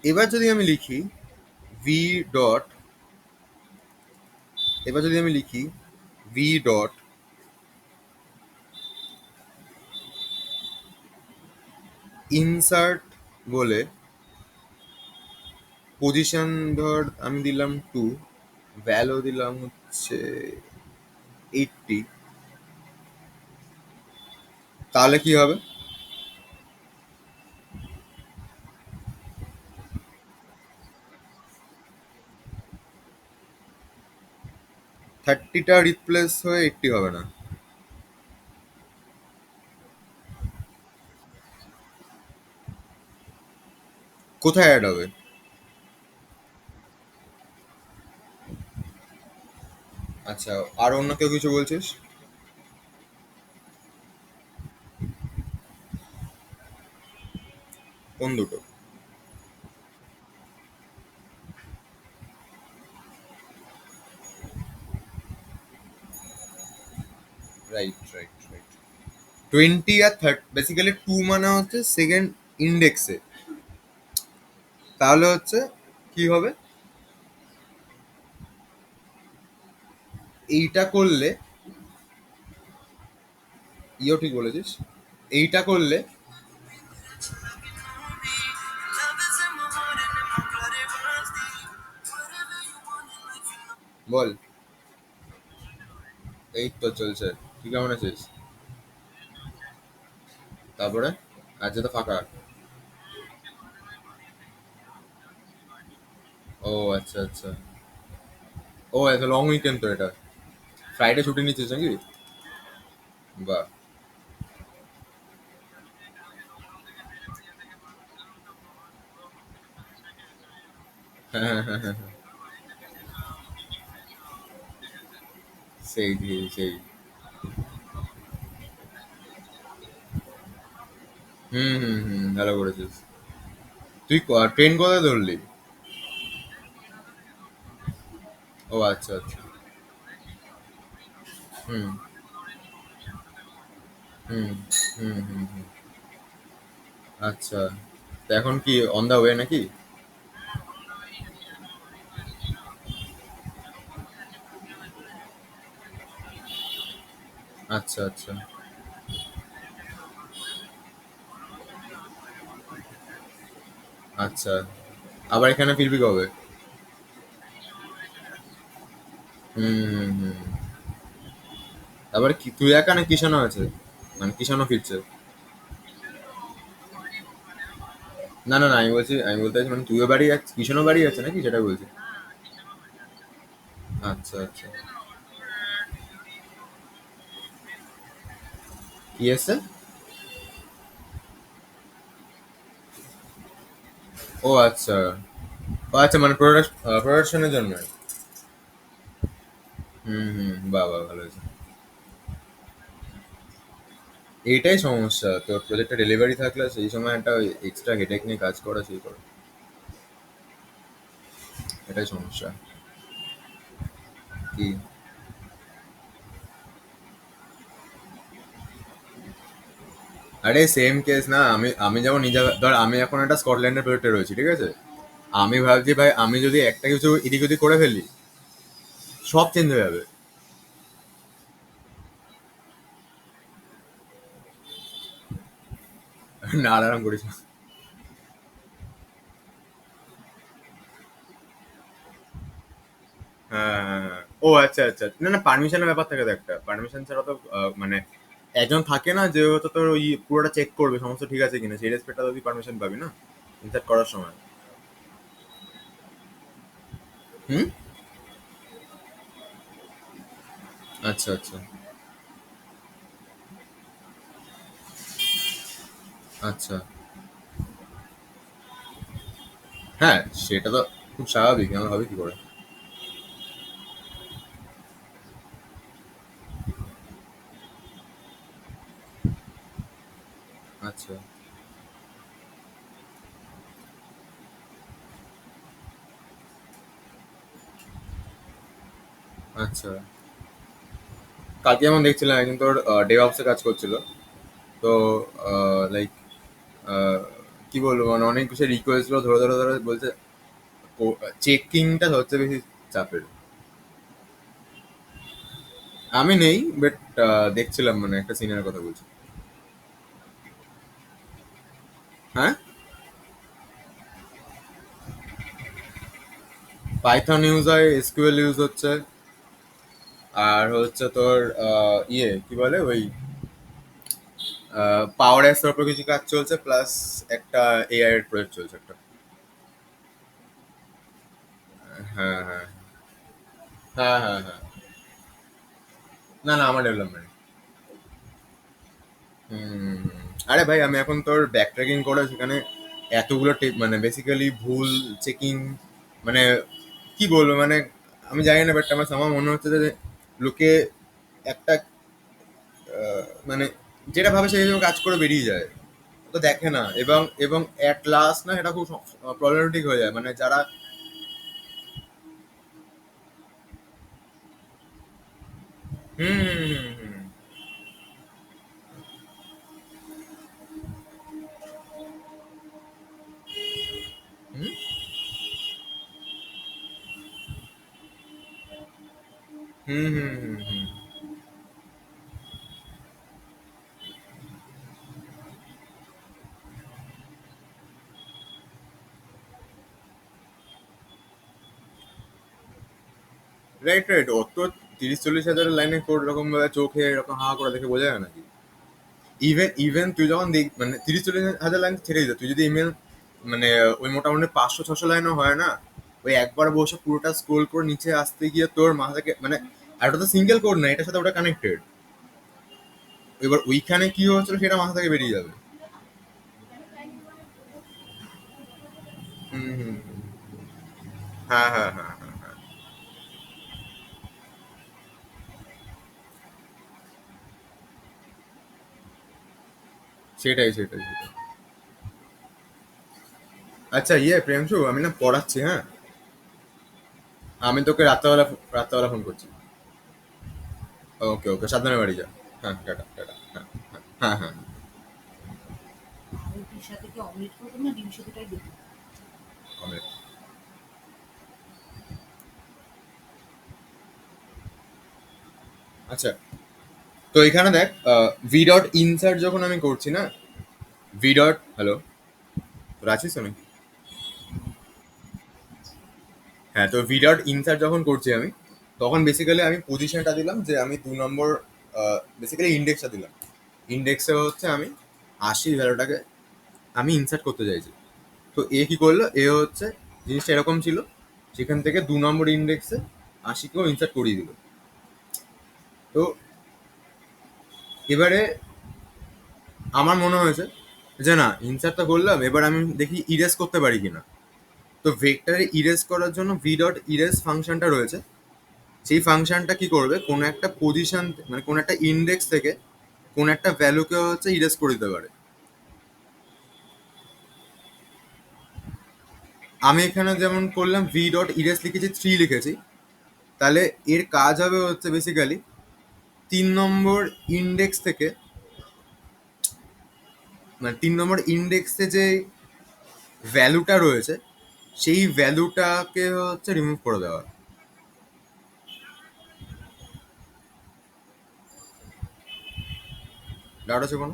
S1: এবার যদি আমি লিখি ভি ডট, এবার যদি আমি লিখি ভি ডট ইনসার্ট বলে পজিশন ধর আমি দিলাম 2, ভ্যালু দিলাম হচ্ছে 80, তাহলে কি হবে? 30টা রিপ্লেস হয়ে 80 হবে না? কোথায় অ্যাড হবে? আচ্ছা, আর অন্য কেউ কিছু বলছিস? কোন দুটো? Right, right, right. 20 আর 30, বেসিক্যালি 2 মানে হচ্ছে সেকেন্ড ইন্ডেক্সে, তাহলে হচ্ছে কি হবে? এইটা করলে, ইও ঠিক বলেছিস, এইটা করলে বল। এই তো চলছে। তুই কেমন আছিস? তারপরে আজ তো ফাঁকা। ও আচ্ছা আচ্ছা। ও এত লং উইকেন্ড তো এটা। ফ্রাইডে ছুটি নিচ্ছিস নাকি? বাহ। হ্যাঁ হ্যাঁ হ্যাঁ হ্যাঁ হ্যাঁ। সেই সেই সেই। হুম হুম হুম, ভালো করেছিস। তুই ট্রেন কোথায় ধরলি? ও আচ্ছা আচ্ছা। হুম হুম হুম হুম হুম। আচ্ছা, তো এখন কি অন দা ওয়ে নাকি? আচ্ছা আচ্ছা আচ্ছা। আবার এখানে ফিরবি কবে? হুম হুম হুম। আবার কি তুই একা না কিষানও আছে? মানে কিষানও ফিরছে? না না না, আমি বলছি, আমি বলতে চাইছি মানে তুইও বাড়ি যাচ্ছিস, কিষানও বাড়ি যাচ্ছে নাকি সেটা বলছি। আচ্ছা আচ্ছা। কি এসছে? ও আচ্ছা। ও আচ্ছা, মানে প্রোডাকশনের জন্য। হুম হুম, বাহ বাহ, ভালো হয়েছে। এইটাই সমস্যা, তোর প্রজেক্টটা ডেলিভারি থাকলে সেই সময় একটা এক্সট্রা হেডেক নিয়ে কাজ করা সেই করে। এটাই সমস্যা। কি? আরে সেম কেস না, আমি আমি যেমন নিজে ধর, আমি এখন একটা স্কটল্যান্ডের প্রজেক্টে রয়েছি, ঠিক আছে? আমি ভাবছি ভাই আমি যদি একটা কিছু এদিক ওদিক করে ফেলি, সব চেঞ্জ হয়ে যাবে। না, আরাম করিস না। হ্যাঁ হ্যাঁ, হ্যাঁ। ও আচ্ছা আচ্ছা, না না, পারমিশনের ব্যাপার থাকে তো একটা, পারমিশন ছাড়া তো মানে একজন থাকে না যে হয়তো তোর ওই পুরোটা চেক করবে সমস্ত ঠিক আছে কিনা, সেই রেসপেক্টটা তুই পারমিশন পাবি না ইনসার্ট করার সময়। হুম। আচ্ছা আচ্ছা আচ্ছা। হ্যাঁ, সেটা তো খুব স্বাভাবিক, আমি ভাবি কি করে। আচ্ছা আচ্ছা কালকে যেমন দেখছিলাম একজন তোর ডেভঅপসে কাজ করছিল। তো লাইক কি বলবো, মানে অনেক কিছু রিকোয়েস্ট গুলো ধরে ধরে ধরে বলছে চেকিংটা হচ্ছে বেশি চাপের। আমি নেই, বাট দেখছিলাম, মানে একটা সিনের কথা বলছি। হ্যাঁ, পাইথন ইউজ হয়, এসকিউএল ইউজ হচ্ছে, আর হচ্ছে তোর কি বলে ওই পাওয়ার অ্যাপস এর উপর কিছু কাজ চলছে, প্লাস একটা এআই এর প্রজেক্ট চলছে একটা। হ্যাঁ হ্যাঁ হ্যাঁ হ্যাঁ হ্যাঁ। না না, আমার ডেভেলপমেন্ট। হুম। আরে ভাই, আমি এখন তোর ব্যাক ট্র্যাকিং করে সেখানে এতগুলো মানে বেসিক্যালি ভুল চেকিং, মানে কি বলবো, মানে আমি জানি না, বাট আমার মনে হচ্ছে যে লোকে একটা মানে যেটা ভাবে সেই হিসেবে কাজ করে বেরিয়ে যায়, তো দেখে না, এবং এবং অ্যাট লাস্ট না এটা খুব প্রবলেমেটিক হয়ে যায়, মানে যারা হুম হুম হুম হুম হুম হুম হুম হুম হুম। রাইট রাইট, অত 30-40 হাজারের লাইনে কোড এরকম ভাবে চোখে এরকম হা করে দেখে বোঝা যায় নাকি? ইভেন ইভেন তুই যখন দেখ, মানে 30-40 হাজার লাইন ছেড়ে দিতে, তুই যদি ইমেল মানে ওই মোটামুটি 500-600 লাইনও হয় না, ওই একবার বসে পুরোটা স্ক্রোল করে নিচে আসতে গিয়ে তোর মাথা থেকে মানে, আর ওটা তো সিঙ্গেল কোড না, এটার সাথে ওটা কানেক্টেড, এবার ওইখানে কি হচ্ছিল সেটা মাথা থেকে বেরিয়ে যাবে। হুম হুম হুম। হ্যাঁ হ্যাঁ হ্যাঁ হ্যাঁ হ্যাঁ। সেটাই সেটাই সেটাই। আচ্ছা প্রেমশু, আমি না পড়াচ্ছি, হ্যাঁ। আমি তোকে রাত্রেবেলা রাত্রেবেলা ফোন করছি। ওকে ওকে, সাবধানে বাড়ি যা। হ্যাঁ, টাটা টাটা। হ্যাঁ হ্যাঁ হ্যাঁ হ্যাঁ। অনেক। আচ্ছা, তো এখানে দেখ, ভি ডট ইনসার্ট যখন আমি করছি না, ভি ডট হ্যালো, তোর আছিস তো নাকি? হ্যাঁ, তো ভি ডট ইনসার্ট যখন করছি আমি, তখন বেসিক্যালি আমি পজিশনটা দিলাম যে আমি 2 নম্বর, বেসিক্যালি ইন্ডেক্সটা দিলাম। ইন্ডেক্সে হচ্ছে আমি 80 ভ্যালুটাকে আমি ইনসার্ট করতে চাইছি। তো এ কি করলো, এ হচ্ছে জিনিসটা এরকম ছিল, সেখান থেকে 2 নম্বর ইন্ডেক্সে 80কেও ইনসার্ট করিয়ে দিল। তো এবারে আমার মনে হয়েছে যে না, ইনসার্টটা করলাম, এবার আমি দেখি ইরেজ করতে পারি কিনা। তো ভেক্টরে ইরেজ করার জন্য ভি ডট ইরেজ ফাংশনটা রয়েছে। সেই ফাংশনটা কি করবে, কোনো একটা পজিশন, মানে কোনো একটা ইন্ডেক্স থেকে কোন একটা ভ্যালুকে হচ্ছে ইরেজ করে দিতে পারে। আমি এখানে যেমন করলাম ভি ডট ইরেজ লিখেছি, 3 লিখেছি, তাহলে এর কাজ হবে হচ্ছে বেসিক্যালি 3 নম্বর ইন্ডেক্স থেকে, মানে 3 নম্বর ইন্ডেক্সে যে ভ্যালুটা রয়েছে সেই ভ্যালুটাকে হচ্ছে রিমুভ করে দেওয়া। ডাউট আছে কোনো?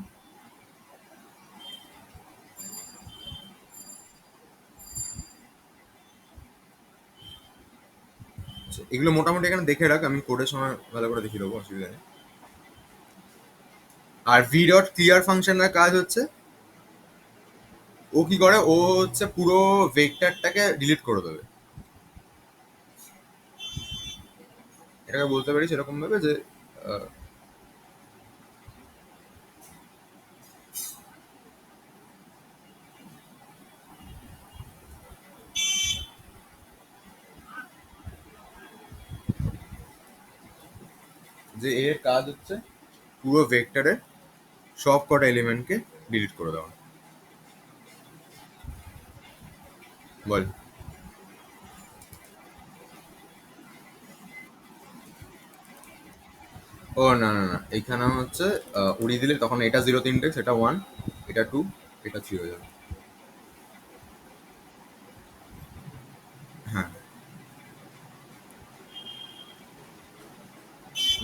S1: আচ্ছা, এগুলো মোটামুটি এখানে দেখে রাখ, আমি কোডের সময় ভালো করে দেখিয়ে দেবো, অসুবিধা নেই। আর ভি ডট ক্লিয়ার ফাংশনের কাজ হচ্ছে, ও কি করে, ও হচ্ছে পুরো ভেক্টরটাকে ডিলিট করে দেবে। এটাকে বলতে পারিস এরকম ভাবে যে আহ, যে এর কাজ হচ্ছে পুরো ভেক্টরের সব কটা এলিমেন্টকে ডিলিট করে দেওয়া। বল। ও না না না, এখানে হচ্ছে উড়িয়ে দিলে তখন এটা জিরোতে ইন্ডেক্স, এটা ওয়ান, এটা টু, এটা থ্রি হয়ে যাবে। হ্যাঁ,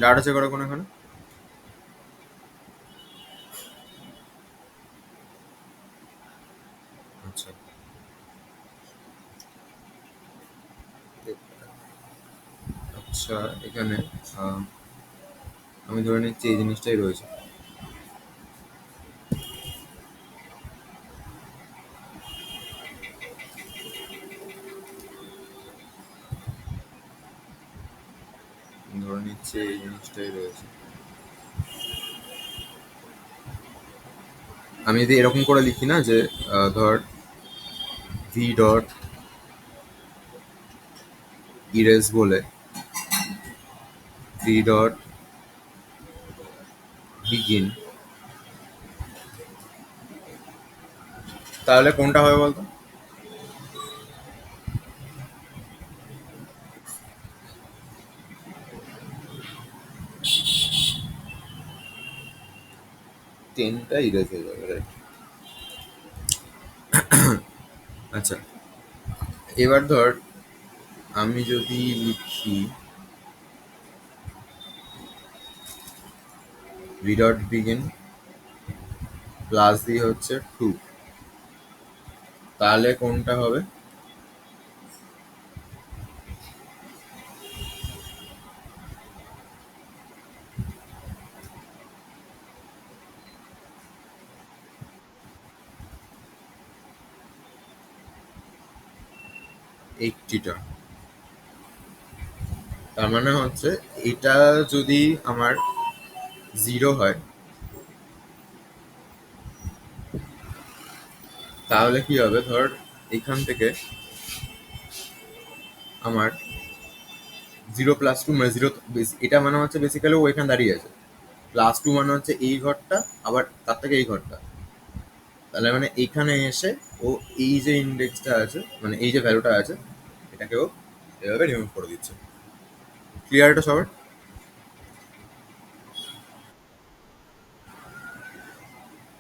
S1: ডাটা চেক করা কোন এখানে। আচ্ছা, আচ্ছা, এখানে আহ, আমি ধরে নিচ্ছি এই জিনিসটাই রয়েছে। ধরে নিচ্ছি এই জিনিসটাই রয়েছে। আমি যদি এরকম করে লিখি না যে ধর ভি ডট ইরেজ বলে ভি ডট বিগিন, তাহলে কোনটা হবে বলতো? 10টা ইরেজ হয়ে যাবে, রাইট? আচ্ছা, এবার ধর আমি যদি লিখি ভি ডট বিগিন প্লাস দিয়ে হচ্ছে টু, তাহলে কোনটা হবে? 80টা। তার মানে হচ্ছে এটা যদি আমার জিরো হয় তাহলে কি হবে, ধর এখান থেকে আমার জিরো প্লাস টু মানে জিরো, এটা মানে হচ্ছে বেসিক্যালি ও এখানে দাঁড়িয়ে আছে, প্লাস টু মানে হচ্ছে এই ঘরটা, আবার তার থেকে এই ঘরটা, তাহলে মানে এইখানে এসে ও এই যে ইন্ডেক্সটা আছে মানে এই যে ভ্যালুটা আছে এটাকে ও এভাবে রিমুভ করে দিচ্ছে। ক্লিয়ার এটা সবার?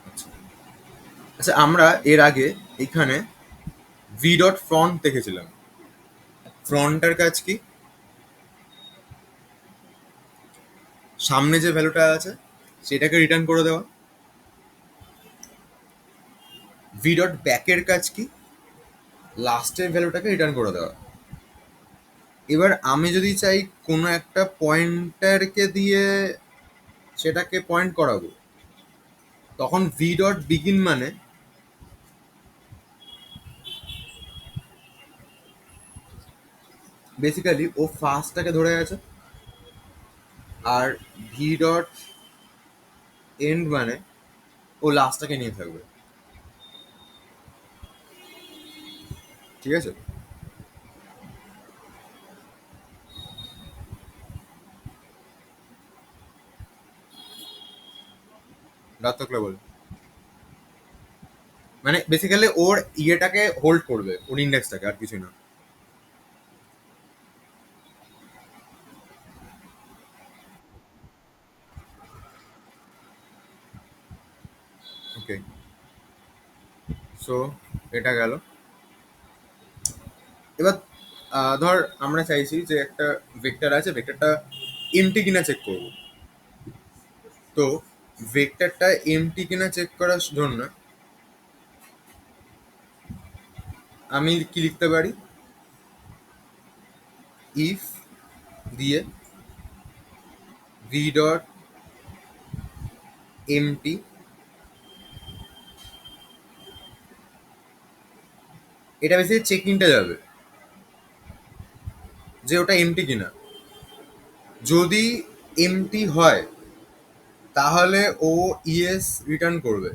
S1: আচ্ছা, আচ্ছা, আমরা এর আগে এখানে ভি ডট ফ্রন্ট দেখেছিলাম। ফ্রন্টটার কাজ কি? সামনে যে ভ্যালুটা আছে সেটাকে রিটার্ন করে দেওয়া। ভি ডট ব্যাকের কাজ কি? লাস্টের ভ্যালুটাকে রিটার্ন করে দেওয়া। এবার আমি যদি চাই কোনো একটা পয়েন্টারকে দিয়ে সেটাকে পয়েন্ট করাবো, তখন ভি ডট বিগিন মানে বেসিক্যালি ও ফার্স্টটাকে ধরে আছে, আর ভি ডট এন্ড মানে ও লাস্টটাকে নিয়ে থাকবে। ঠিক আছে? রাত থাকলে বল। মানে বেসিক্যালি ওর ইয়েটাকে হোল্ড করবে, ওর ইন্ডেক্সটাকে, আর কিছুই না। ওকে, সো এটা গেল। এবার ধর আমরা চাইছি যে একটা ভেক্টর আছে, ভেক্টরটা এমটি কিনা চেক করব। তো ভেক্টরটা এমটি কিনা চেক করার জন্য আমি কি লিখতে পারি? ইফ দিয়ে ভি ডট এমটি, এটা বেশি চেকিংটা যাবে যে ওটা এমটি কিনা। যদি এমটি হয় তাহলে ও ইএস রিটার্ন করবে,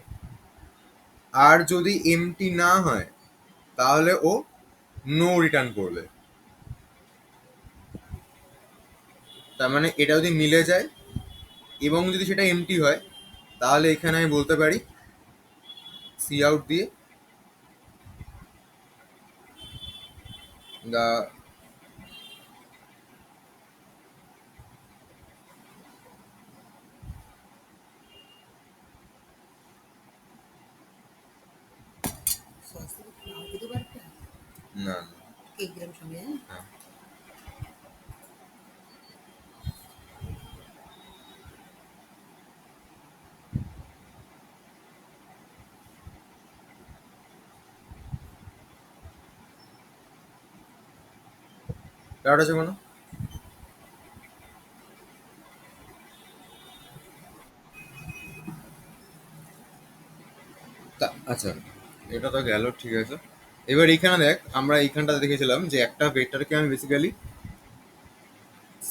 S1: আর যদি এমটি না হয় তাহলে ও নো রিটার্ন করবে। তার মানে এটা যদি মিলে যায় এবং যদি সেটা এমটি হয় তাহলে এখানে আমি বলতে পারি সি আউট দিয়ে দা
S2: এক গ্রাম সঙ্গে, হ্যাঁ।
S1: হ্যাঁ, ডাউট আছে কোনো? আচ্ছা, এটা তো গেল, ঠিক আছে। এবার এইখানে দেখ, আমরা এইখানটা দেখেছিলাম যে একটা ভেক্টরকে আমি বেসিক্যালি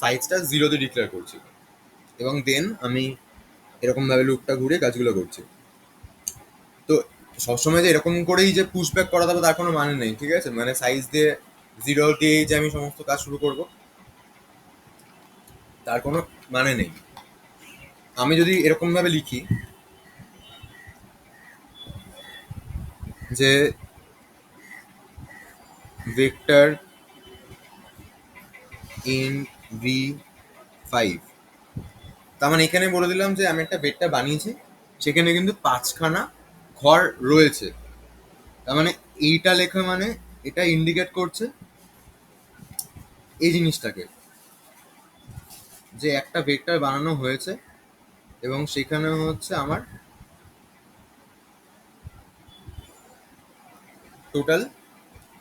S1: সাইজটা জিরোতে ডিক্লেয়ার করছি, এবং দেন আমি এরকম ভাবে লুপটা ঘুরে কাজগুলো করছি। তো সবসময় যে এরকম করেই যে পুশ ব্যাক করা যাবে তার কোনো মানে নেই, ঠিক আছে? মানে সাইজ দিয়ে জিরো দিয়েই যে আমি সমস্ত কাজ শুরু করব তার কোনো মানে নেই। আমি যদি এরকম ভাবে লিখি যে ভেক্টর ইন ভি ফাইভ, তার মানে এখানে বলে দিলাম যে আমি একটা ভেক্টর বানিয়েছি, সেখানে কিন্তু পাঁচখানা ঘর রয়েছে। তার মানে এইটা লেখা মানে এটা ইন্ডিকেট করছে এই জিনিসটাকে, যে একটা ভেক্টর বানানো হয়েছে এবং সেখানে হচ্ছে আমার টোটাল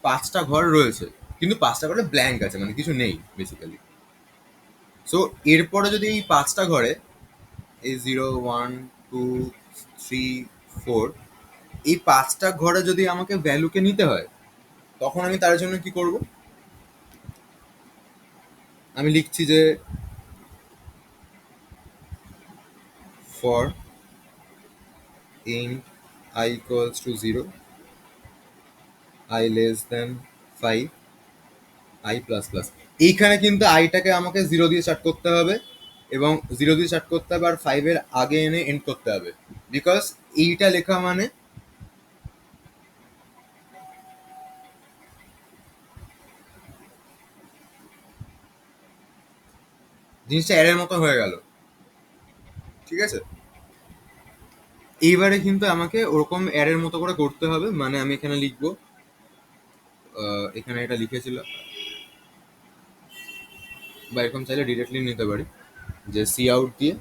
S1: পাঁচটা ঘর রয়েছে, কিন্তু পাঁচটা ঘরে ব্ল্যাঙ্ক আছে, মানে কিছু নেই বেসিক্যালি। সো এরপরে যদি এই পাঁচটা ঘরে এই zero, one, two, three, four, এই পাঁচটা ঘরে যদি আমাকে ভ্যালুকে নিতে হয়, তখন আমি তার জন্য কি করব? আমি লিখছি যে for int I equals to 0, I less than 5, I plus plus। এইখানে কিন্তু আইটাকে আমাকে জিরো দিয়ে স্টার্ট করতে হবে, এবং জিরো দিয়ে স্টার্ট করতে হবে, আর ফাইভের আগে এনে এন্ড করতে হবে, বিকজ এইটা লেখা মানে জিনিসটা অ্যারের মতো হয়ে গেল, ঠিক আছে? এইবারে কিন্তু আমাকে ওরকম অ্যারের মতো করে করতে হবে, মানে আমি এখানে লিখবো, এখানে এটা লিখেছিল, বা এরকম চাইলে ডিরেক্টলি নিতে পারি, যে সি আউট দিয়ে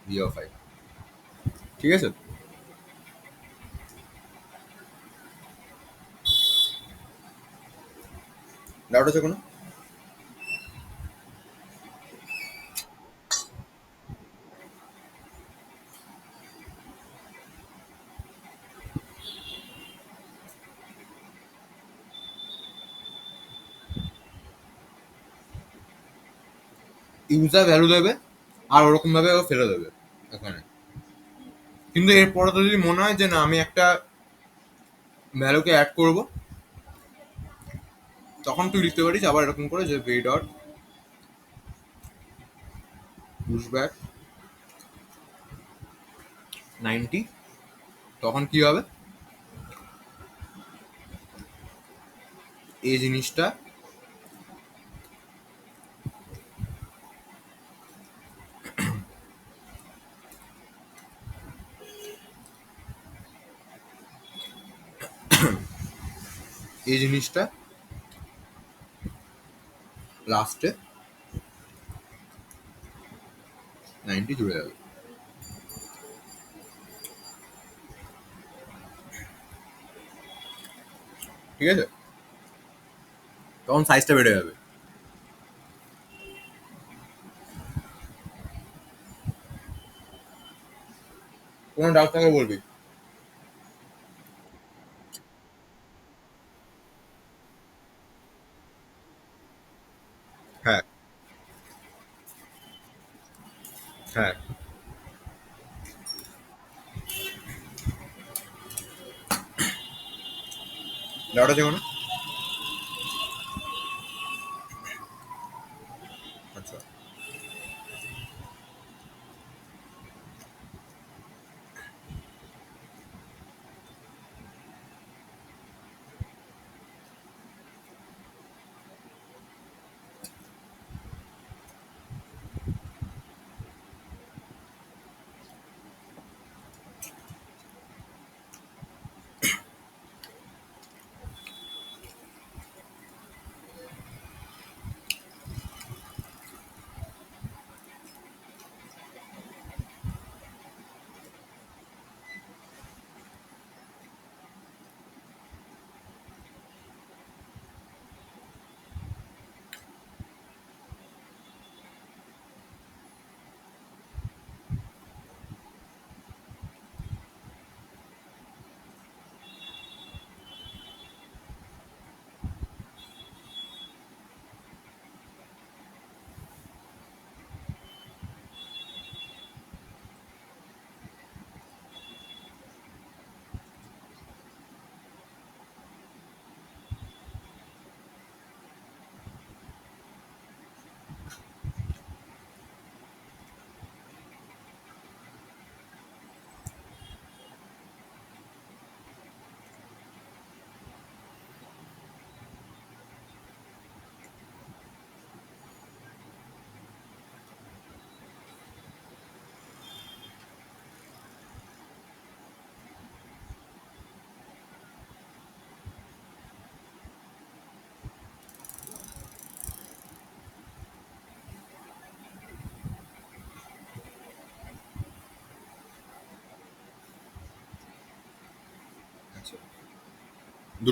S1: ভি অফ আই, ঠিক আছে? ডাউট আছে কোনো? ইউজার ভ্যালু দেবে, আর ওরকম ভাবে ও ফেলে দেবে এখানে। কিন্তু এরপরে তো যদি মনে হয় যে না আমি একটা ভ্যালুকে অ্যাড করব, তখন তুই লিখতে পারিস আবার এরকম করে যে ভি ডট পুশব্যাক 90। তখন কি হবে? এই জিনিসটা, এই জিনিসটা লাস্টে 90 জুড়ে যাবে, ঠিক আছে? তখন সাইজটা বেড়ে যাবে। কোনো ডাউট থাকলে বলবি। হ্যাঁ, হ্যাঁ। ডাউট আছে কোনো? আচ্ছা,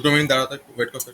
S1: 2 মিনিট দাঁড়াতে, ওয়েট করতে।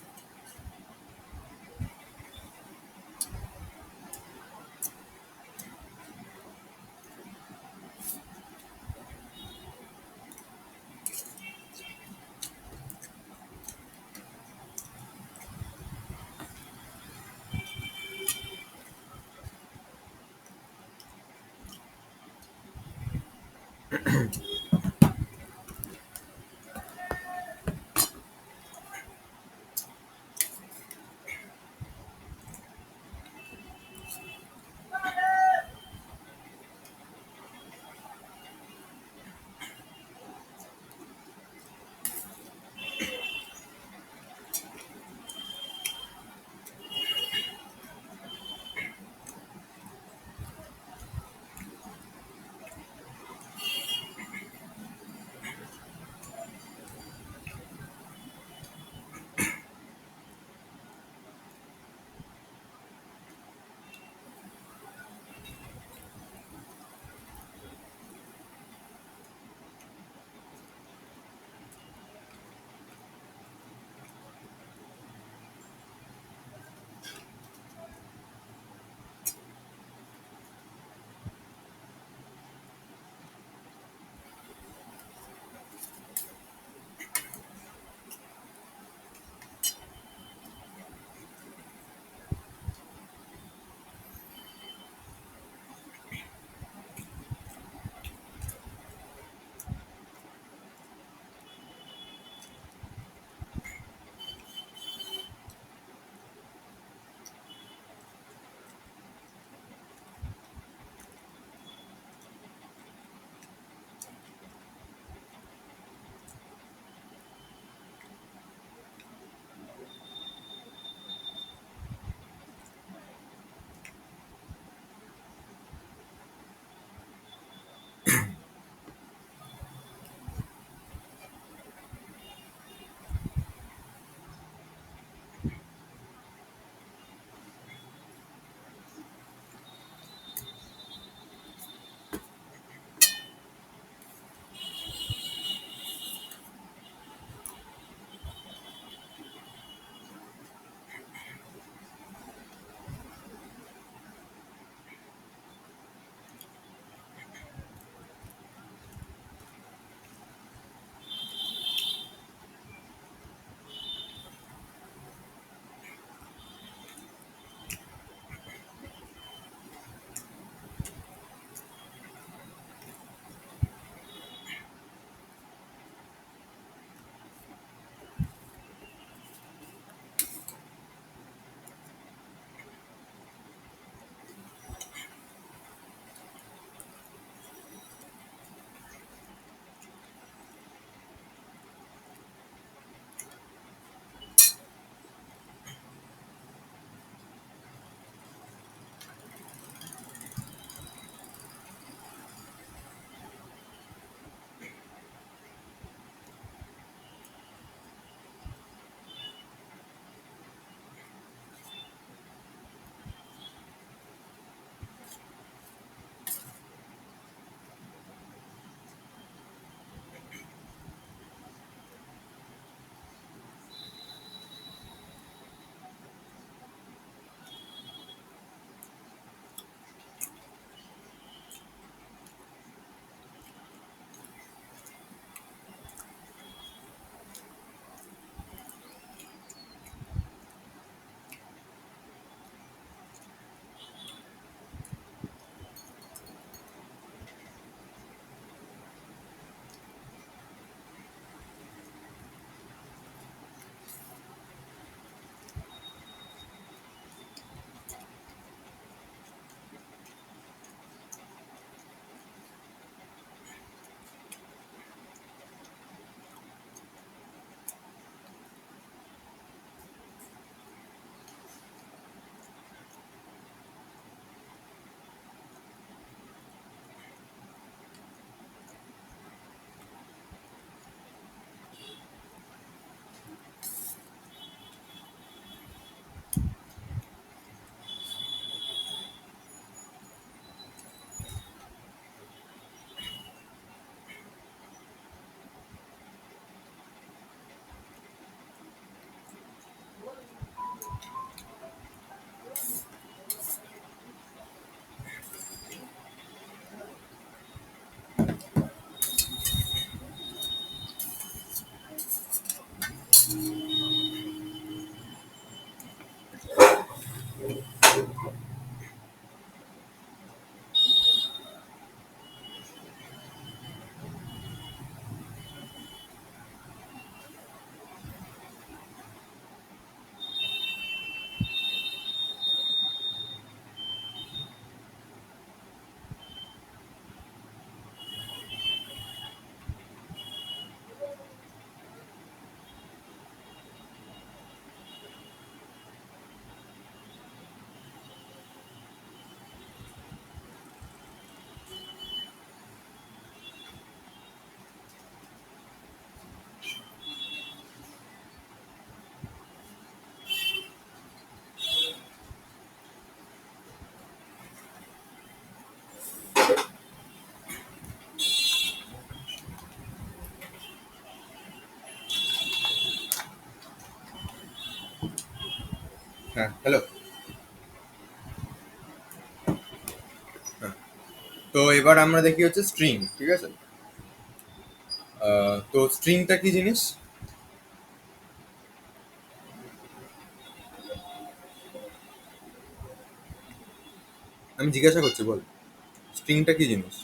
S1: হ্যাঁ, হ্যালো। হ্যাঁ, তো এবার আমরা দেখি হচ্ছে স্ট্রিং, ঠিক আছে? তো স্ট্রিংটা কি জিনিস? আমি জিজ্ঞাসা করছি, বল। স্ট্রিংটা কি জিনিস?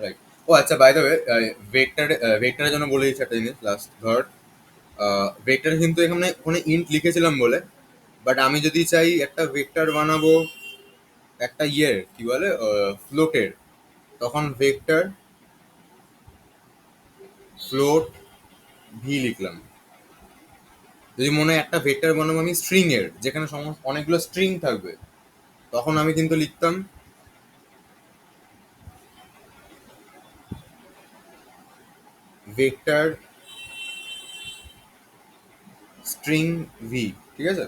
S1: রাইট। ও আচ্ছা, বাই দ্য ওয়ে, ভেক্টরের জন্য বলে দিচ্ছি একটা জিনিস লাস্ট। ধর, ভেক্টর কিন্তু এখানে ওখানে ইন্ট লিখেছিলাম বলে, বাট আমি যদি চাই একটা ভেক্টর বানাবো একটা ইয়ের কি বলে ফ্লোটের, তখন ভেক্টর ফ্লোট ভি লিখলাম। যদি মনে হয় একটা ভেক্টর বানাবো আমি স্ট্রিং এর, যেখানে সমস্ত অনেকগুলো স্ট্রিং থাকবে, তখন আমি কিন্তু লিখতাম ভেক্টর স্ট্রিং ভি, ঠিক আছে?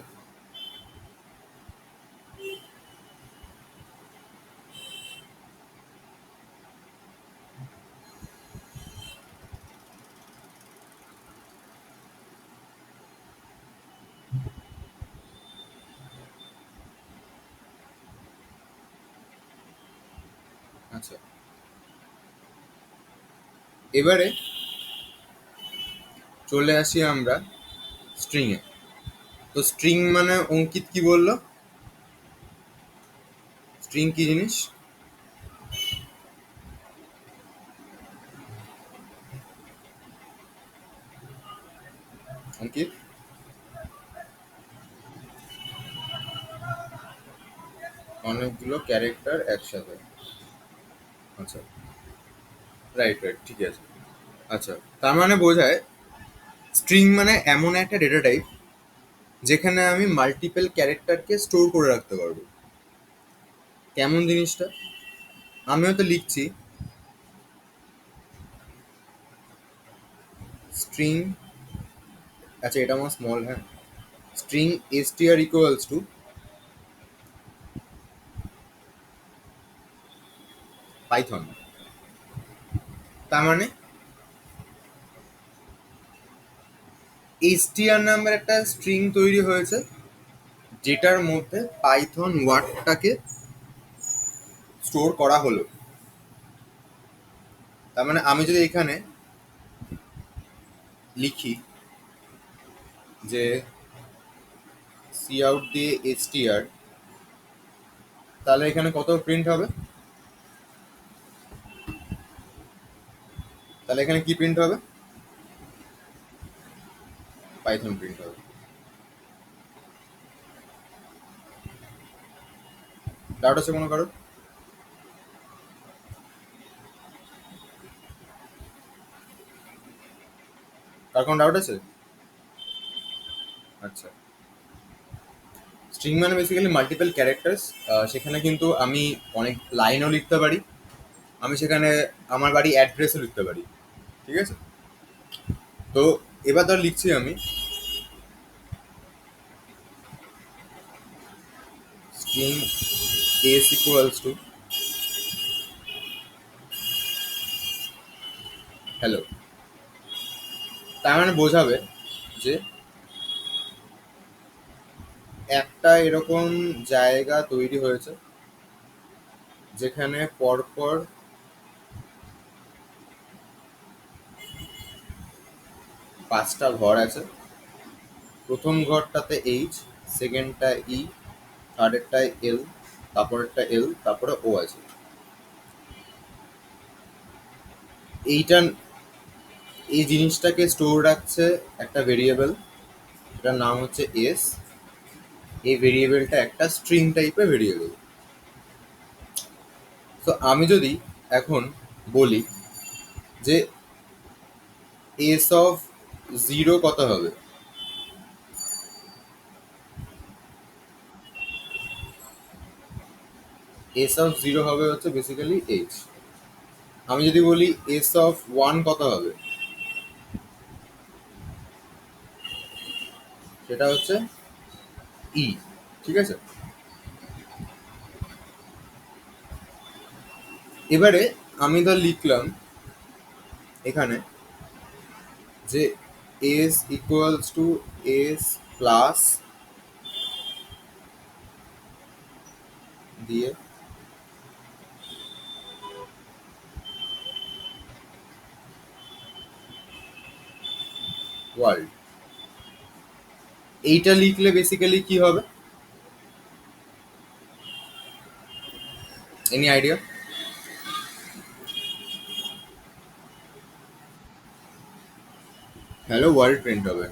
S1: আচ্ছা, এবারে চলে আসি আমরা স্ট্রিং এ। তো স্ট্রিং মানে অঙ্কিত কি বললো? স্ট্রিং কি জিনিস? অঙ্কিত, অনেকগুলো ক্যারেক্টার একসাথে। আচ্ছা, রাইট রাইট, ঠিক আছে। আচ্ছা, তার মানে বোঝায় স্ট্রিং মানে এমন একটা ডেটা টাইপ যেখানে আমি মাল্টিপল ক্যারেক্টারকে স্টোর করে রাখতে পারবো। কেমন জিনিসটা? আমিও তো লিখছি স্ট্রিং। আচ্ছা, এটা আমার স্মল, হ্যাঁ। String str equals to Python. তার মানে str নামের একটা স্ট্রিং তৈরি হয়েছে, যেটার মধ্যে পাইথন ওয়ার্ডটাকে স্টোর করা হলো। তার মানে আমি যদি এখানে লিখি যে সি আউট দিয়ে str, তাহলে এখানে কত প্রিন্ট হবে? তাহলে এখানে কি প্রিন্ট হবে? পাইথন প্রিন্ট হবে। ডাউট আছে কোনো কারো? কার কোনো ডাউট আছে? আচ্ছা, স্ট্রিং মানে বেসিক্যালি মাল্টিপল ক্যারেক্টার্স। সেখানে কিন্তু আমি অনেক লাইনও লিখতে পারি, আমি সেখানে আমার বাড়ি অ্যাড্রেসও লিখতে পারি, ঠিক আছে? তো এবার ধর লিখছি আমি string s equals to hello. তার মানে বোঝাবে যে একটা এরকম জায়গা তৈরি হয়েছে যেখানে পরপর পাঁচটা ঘর আছে। প্রথম ঘরটাতে এইচ, সেকেন্ডটা ই, থার্ডেরটায় এল, তারপরেরটা এল, তারপরে ও আছে। এইটা, এই জিনিসটাকে স্টোর রাখছে একটা ভেরিয়েবল, এটার নাম হচ্ছে এস। এই ভেরিয়েবলটা একটা স্ট্রিং টাইপের ভেরিয়েবল। তো আমি যদি এখন বলি যে এস অফ জিরো কত হবে, এস অফ জিরো হবে হচ্ছে বেসিক্যালি এইচ। আমি যদি বলি এস অফ ওয়ান কত হবে, সেটা হচ্ছে ই, ঠিক আছে? এবারে আমি ধর লিখলাম এখানে যে S equals to S plus দিয়ে ওয়ার্ল্ড। এইটা লিখলে বেসিক্যালি কি হবে? Any idea? Hello world print হবে।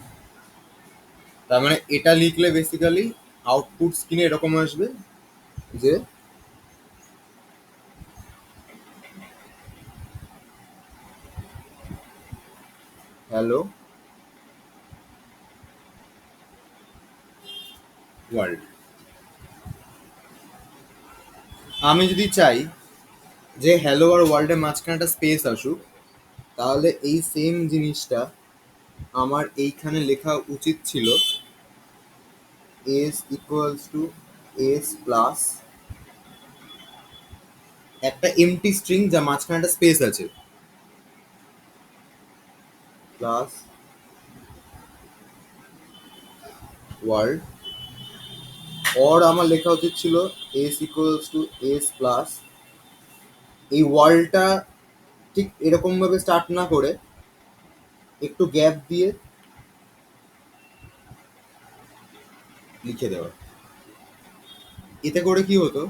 S1: তার মানে এটা লিখলে বেসিক্যালি আউটপুট স্ক্রিনে এরকম আসবে যে হ্যালো ওয়ার্ল্ড। আমি যদি চাই যে হ্যালো আর ওয়ার্ল্ডের মাঝখানে একটা স্পেস আসুক, তাহলে এই সেম জিনিসটা আমার এইখানে লেখা উচিত ছিল S equals to S plus একটা এমটি স্ট্রিং যা মাঝখানে একটা স্পেস আছে প্লাস ওয়ার্ল্ড। অর আমার লেখা উচিত ছিল S equals to S plus এই ওয়ার্ল্ডটা ঠিক এরকম ভাবে স্টার্ট না করে একটু গ্যাপ দিয়ে লিখে দেওয়া। এতে করে কি হতো,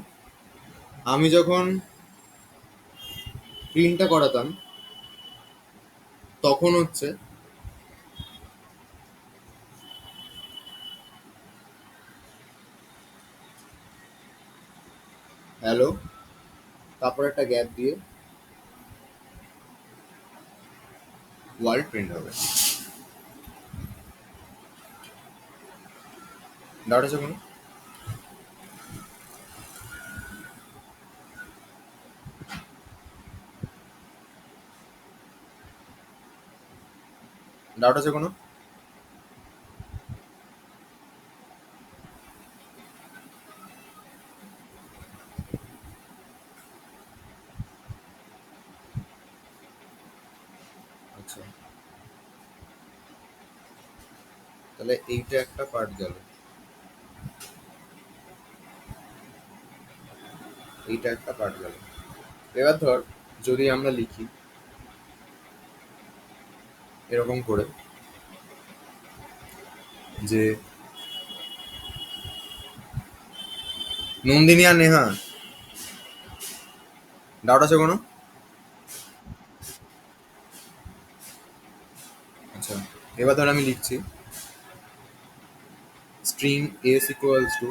S1: আমি যখন প্রিন্টটা করাতাম তখন হচ্ছে হ্যালো, তারপর একটা গ্যাপ দিয়ে ওয়ার্ল্ড প্রিন্ট হবে। ডাউট আছে কোনো? ডাউট আছে কোনো? আচ্ছা, তাহলে এইটা একটা পার্ট গেল, এইটা একটা পার্ট গেল। এবার ধর যদি আমরা লিখি এরকম করে যে নন্দিনী আর নেহা, ডাউট আছে কোনো? আচ্ছা, এবার ধর আমি লিখছি string s equals to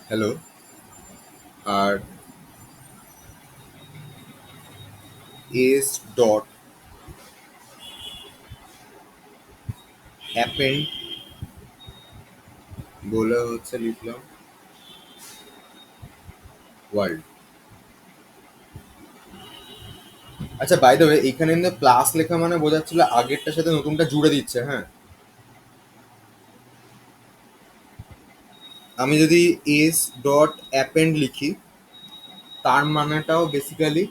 S1: hello আর এস ডট অ্যাপেন্ড বলে হচ্ছে লিখলাম ওয়ার্ল্ড। আচ্ছা, বাই দ্য ওয়ে এইখানে কিন্তু প্লাস লেখা মানে বোঝাচ্ছিল আগেরটার সাথে নতুনটা জুড়ে দিচ্ছে। হ্যাঁ, আমি যদি এস ডট অ্যাপেন্ড লিখি তার মানেটাও বেসিক্যালি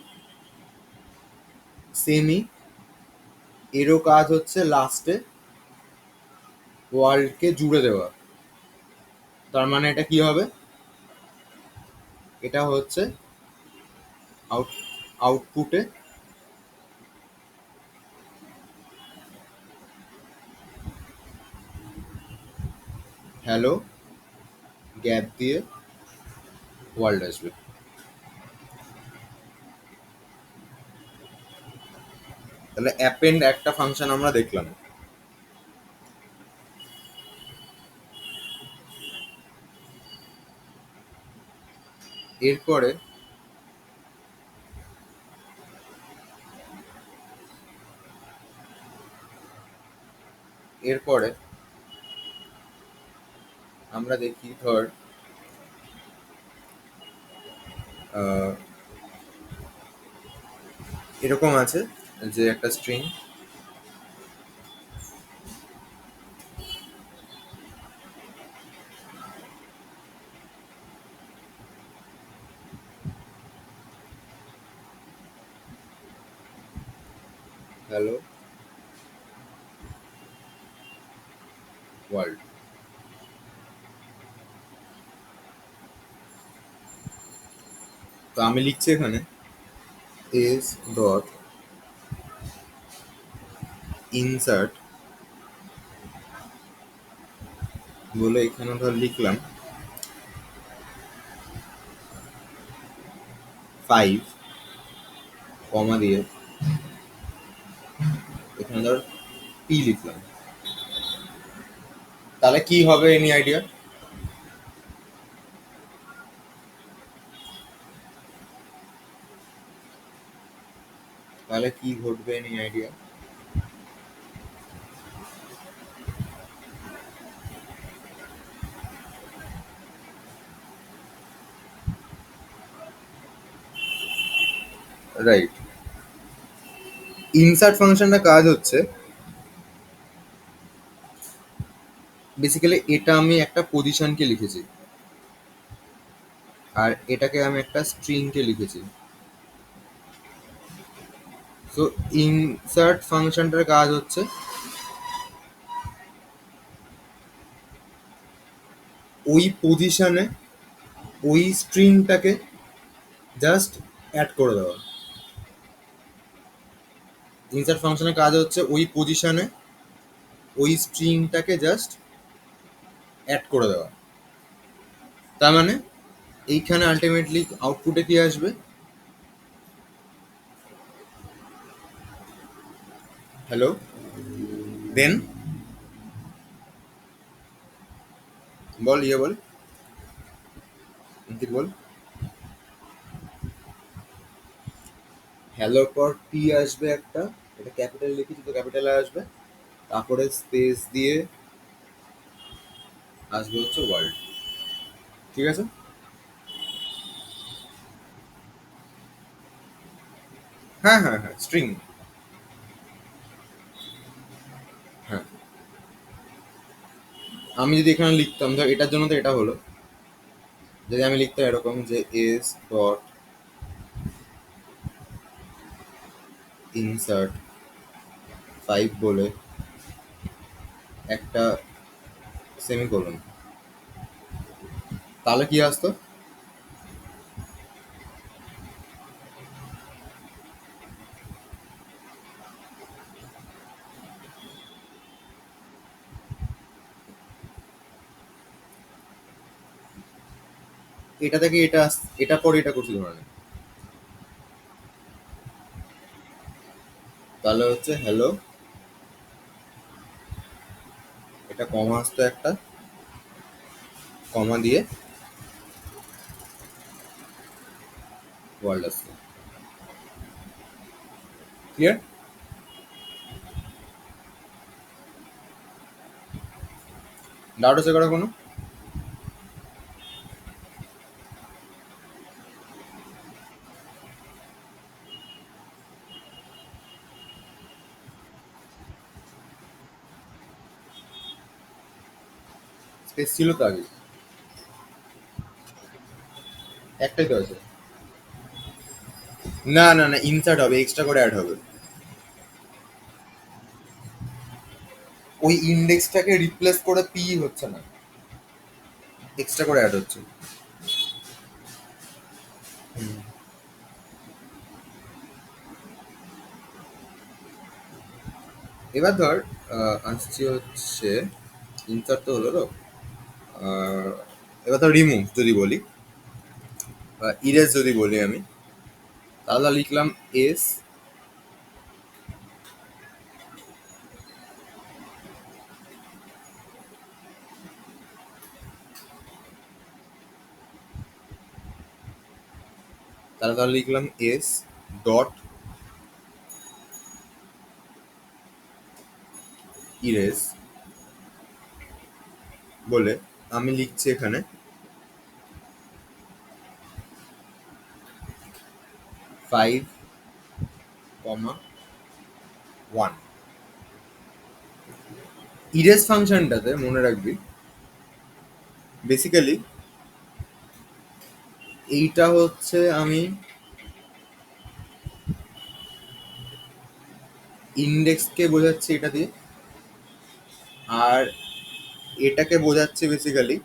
S1: সেমই। এরও কাজ হচ্ছে লাস্টে ওয়ার্ল্ডকে জুড়ে দেওয়া। তার মানে এটা কি হবে? এটা হচ্ছে আউট আউটপুটে হ্যালো গ্যাপ দিয়ে ওয়ার্ল্ড আসবে। তাহলে অ্যাপেন্ড একটা ফাংশন আমরা দেখলাম। এরপরে এরপরে আমরা দেখি ধর আহ, এরকম আছে যে একটা স্ট্রিং হ্যালো ওয়ার্ল্ড। তো আমি লিখছি এখানে এস ডট ইনসার্ট বলে এখানে ধর লিখলাম 5 কমা দিয়ে এখানে ধর পি লিখলাম। তাহলে কি হবে এনি আইডিয়া? তাহলে কি ঘটবে এনি আইডিয়া? রাইট। ইনসার্ট ফাংশনটা কাজ হচ্ছে বেসিক্যালি এটা আমি একটা পজিশনকে লিখেছি আর এটাকে আমি একটা স্ট্রিংকে লিখেছি। তো ইনসার্ট ফাংশনটার কাজ হচ্ছে ওই পজিশনে ওই স্ট্রিংটাকে জাস্ট অ্যাড করে দেওয়া। ইনসার্ট ফাংশনের কাজ হচ্ছে ওই পজিশনে ওই স্ট্রিংটাকে জাস্ট অ্যাড করে দেওয়া। তার মানে এইখানে আলটিমেটলি আউটপুটে কি আসবে? হ্যালো দেন বল বল অঙ্কিত বল। হ্যালোর পর পি আসবে একটা, এটা ক্যাপিটাল লিখেছি তো ক্যাপিটালে আসবে, তারপরে স্পেস দিয়ে আসবে হচ্ছে ওয়ার্ল্ড। ঠিক আছে? হ্যাঁ হ্যাঁ হ্যাঁ, স্ট্রিং। হ্যাঁ, আমি যদি এখানে লিখতাম ধর এটার জন্য তো এটা হলো, যদি আমি লিখতাম এরকম যে এস ডট ইনসার্ট 5 বলে একটা সেমিকোলন, তাহলে কি আসতো? এটা থেকে এটা এটা পরে এটা করছি ধরে নে। তাহলে হচ্ছে হ্যালো, এটা কমা আসতো একটা, কমা দিয়ে ওয়ার্ল্ড আসতো। ক্লিয়ার? ডাউট আছে কারো কোনো? স্পেস ছিল তো আগে, একটাই তো আছে। না না না, ইনসার্ট হবে, এক্সট্রা করে অ্যাড হবে। ওই ইন্ডেক্সটাকে রিপ্লেস করে পি হচ্ছে না, এক্সট্রা করে অ্যাড হচ্ছে। এবার ধর আসছি হচ্ছে ইনসার্ট তো হলো তো, আহ, এবার ধর রিমুভ যদি বলি বা ইরেজ যদি বলি আমি, তাহলে লিখলাম এস, তাহলে লিখলাম এস ডট ইরেজ বলে আমি লিখছি এখানে 5 কমা 1। ইরেজ ফাংশনটাতে মনে রাখবি বেসিক্যালি এইটা হচ্ছে আমি ইন্ডেক্সকে বোঝাচ্ছে এটা দিয়ে, আর এটাকে বোঝাচ্ছে বেসিক্যালি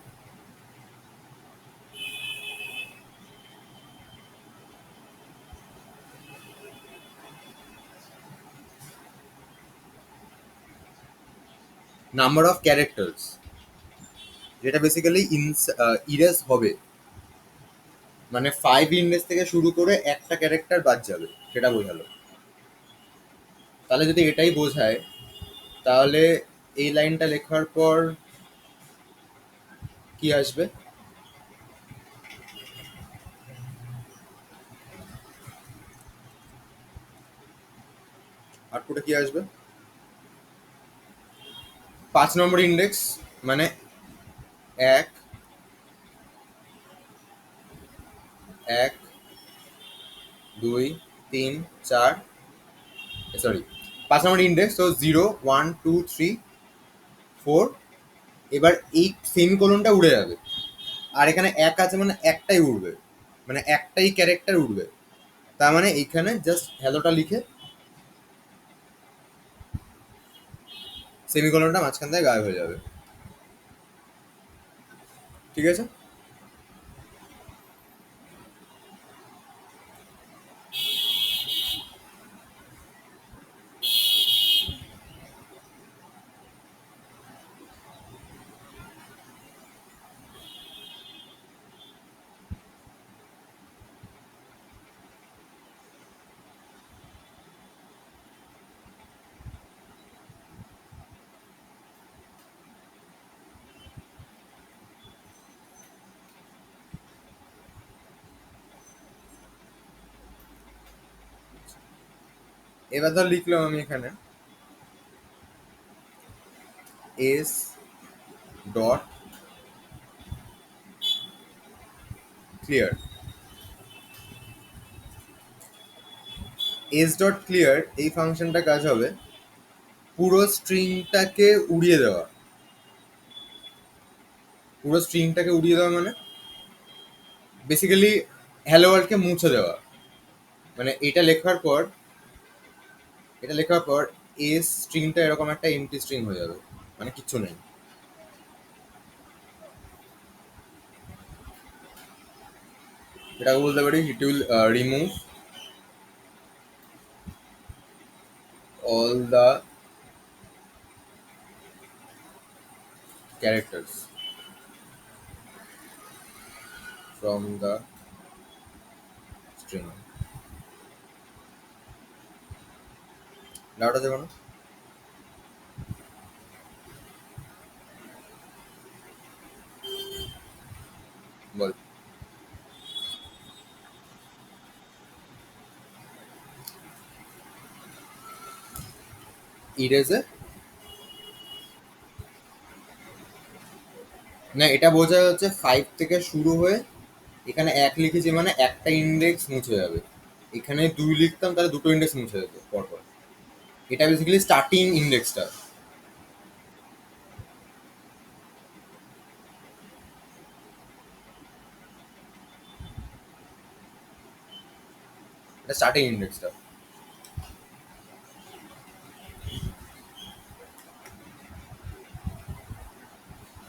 S1: নাম্বার অফ ক্যারেক্টার্স, যেটা বেসিক্যালি ইরেজ হবে, মানে 5 ইন্ডেক্স থেকে শুরু করে একটা ক্যারেক্টার বাদ যাবে, সেটা বোঝালো। তাহলে যদি এটাই বোঝায়, তাহলে এই লাইনটা লেখার পর কি আসবে? আউটপুটে কি আসবে? 5 নম্বর ইন্ডেক্স, মানে 1, 1, 2, 3, 4, সরি, 5 নম্বর ইন্ডেক্স, তো 0, 1, 2, 3, 4। এবার এই সেমিকোলনটা উড়ে যাবে, আর এখানে 1 আছে মানে একটাই উড়বে, মানে একটাই ক্যারেক্টার উড়বে। তার মানে এইখানে জাস্ট হ্যালোটা লিখে সেমিকোলনটা মাঝখান থেকে গায়েব হয়ে যাবে। ঠিক আছে? এবার ধর লিখলাম আমি এখানে S dot clear. S dot clear এই ফাংশনটা কাজ হবে পুরো স্ট্রিংটাকে উড়িয়ে দেওয়া। পুরো স্ট্রিংটাকে উড়িয়ে দেওয়া মানে বেসিক্যালি হ্যালো ওয়ার্ল্ডকে মুছে দেওয়া। মানে এটা লেখার পর এস স্ট্রিংটা এরকম একটা এমটি স্ট্রিং হয়ে যাবে, মানে কিচ্ছু নেই। এটাকে বলতে পারি it will remove all the characters from the string. Doubt আছে কোনো? বল। ইরেজে না, এটা বোঝা যাচ্ছে 5 থেকে শুরু হয়ে এখানে 1 লিখেছি মানে একটা ইন্ডেক্স মুছে যাবে। এখানে 2 লিখতাম তাহলে দুটো ইন্ডেক্স মুছে যেত পরপর। এটা বেসিক্যালি স্টার্টিং ইন্ডেক্সটা। এটা স্টার্টিং ইন্ডেক্সটা।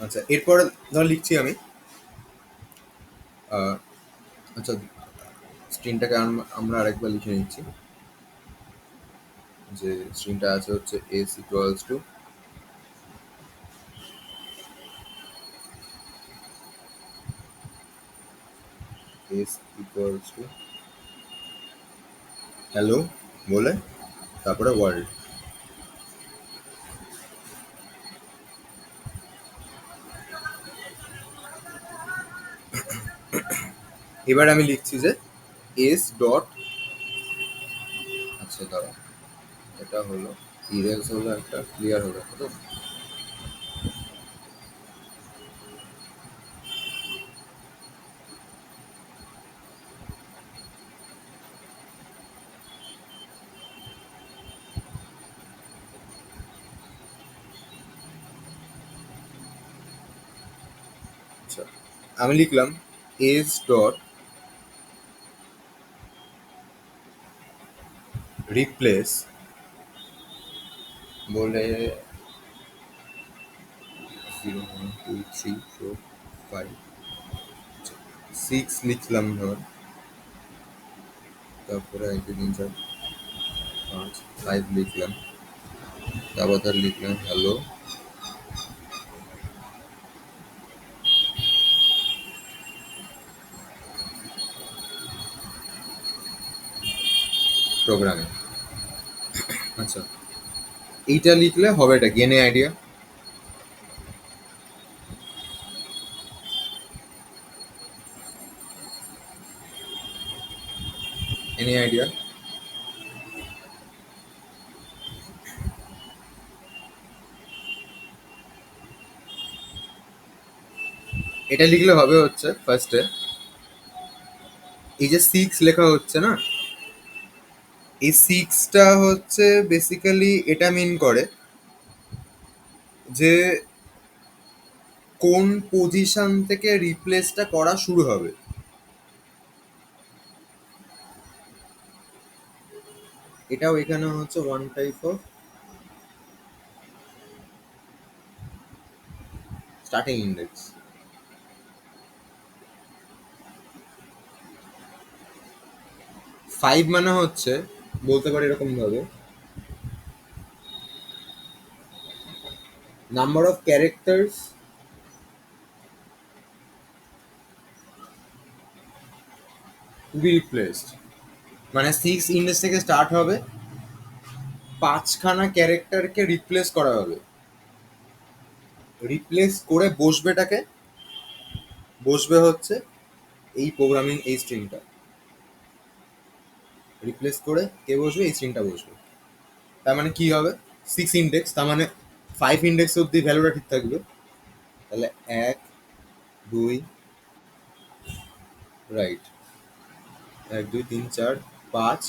S1: আচ্ছা, এরপর ধর লিখছি আমি আহ, আচ্ছা, স্ট্রিংটাকে আমরা আরেকবার লিখে নিচ্ছি। যে স্ট্রিংটা আছে হচ্ছে S equals to S equals to hello বলে তারপরে ওয়ার্ল্ড। এবার আমি লিখছি যে এস ডট, আচ্ছা দাঁড়া, এটা হলো ইরেজ হলো একটা, ক্লিয়ার হলো একটা, তো আচ্ছা আমি লিখলাম এস ডট রিপ্লেস বলে 0 1 2 3 4 5 6 লিখলাম ধর, তারপরে 1 2 3 4 5 লিখলাম, তারপর ধর লিখলাম হ্যালো প্রোগ্রামে। আচ্ছা, এইটা লিখলে হবে, এটা গেনে আইডিয়া। Any idea? এটা লিখলে হবে হচ্ছে ফার্স্টে এই যে 6 লেখা হচ্ছে না, এই 6টা হচ্ছে বেসিক্যালি এটা মিন করে যে কোন পজিশন থেকে রিপ্লেসটা করা শুরু হবে। এটাও এখানে হচ্ছে one type of starting index. 5 মানে হচ্ছে, বলতে পারি এরকম ভাবে, number of characters to be replaced. মানে 6 ইন্ডেক্স থেকে স্টার্ট হবে, 5খানা ক্যারেক্টারকে রিপ্লেস করা হবে। রিপ্লেস করে বসবেটাকে, বসবে হচ্ছে এই প্রোগ্রামিং এই স্ট্রিংটা। রিপ্লেস করে কে বসবে, এই স্ট্রিংটা বসবে। তার মানে কি হবে, 6 ইন্ডেক্স, তার মানে 5 ইন্ডেক্স অব্দি ভ্যালুটা ঠিক থাকবে। তাহলে 1 2, রাইট, 1 2 3 4 5,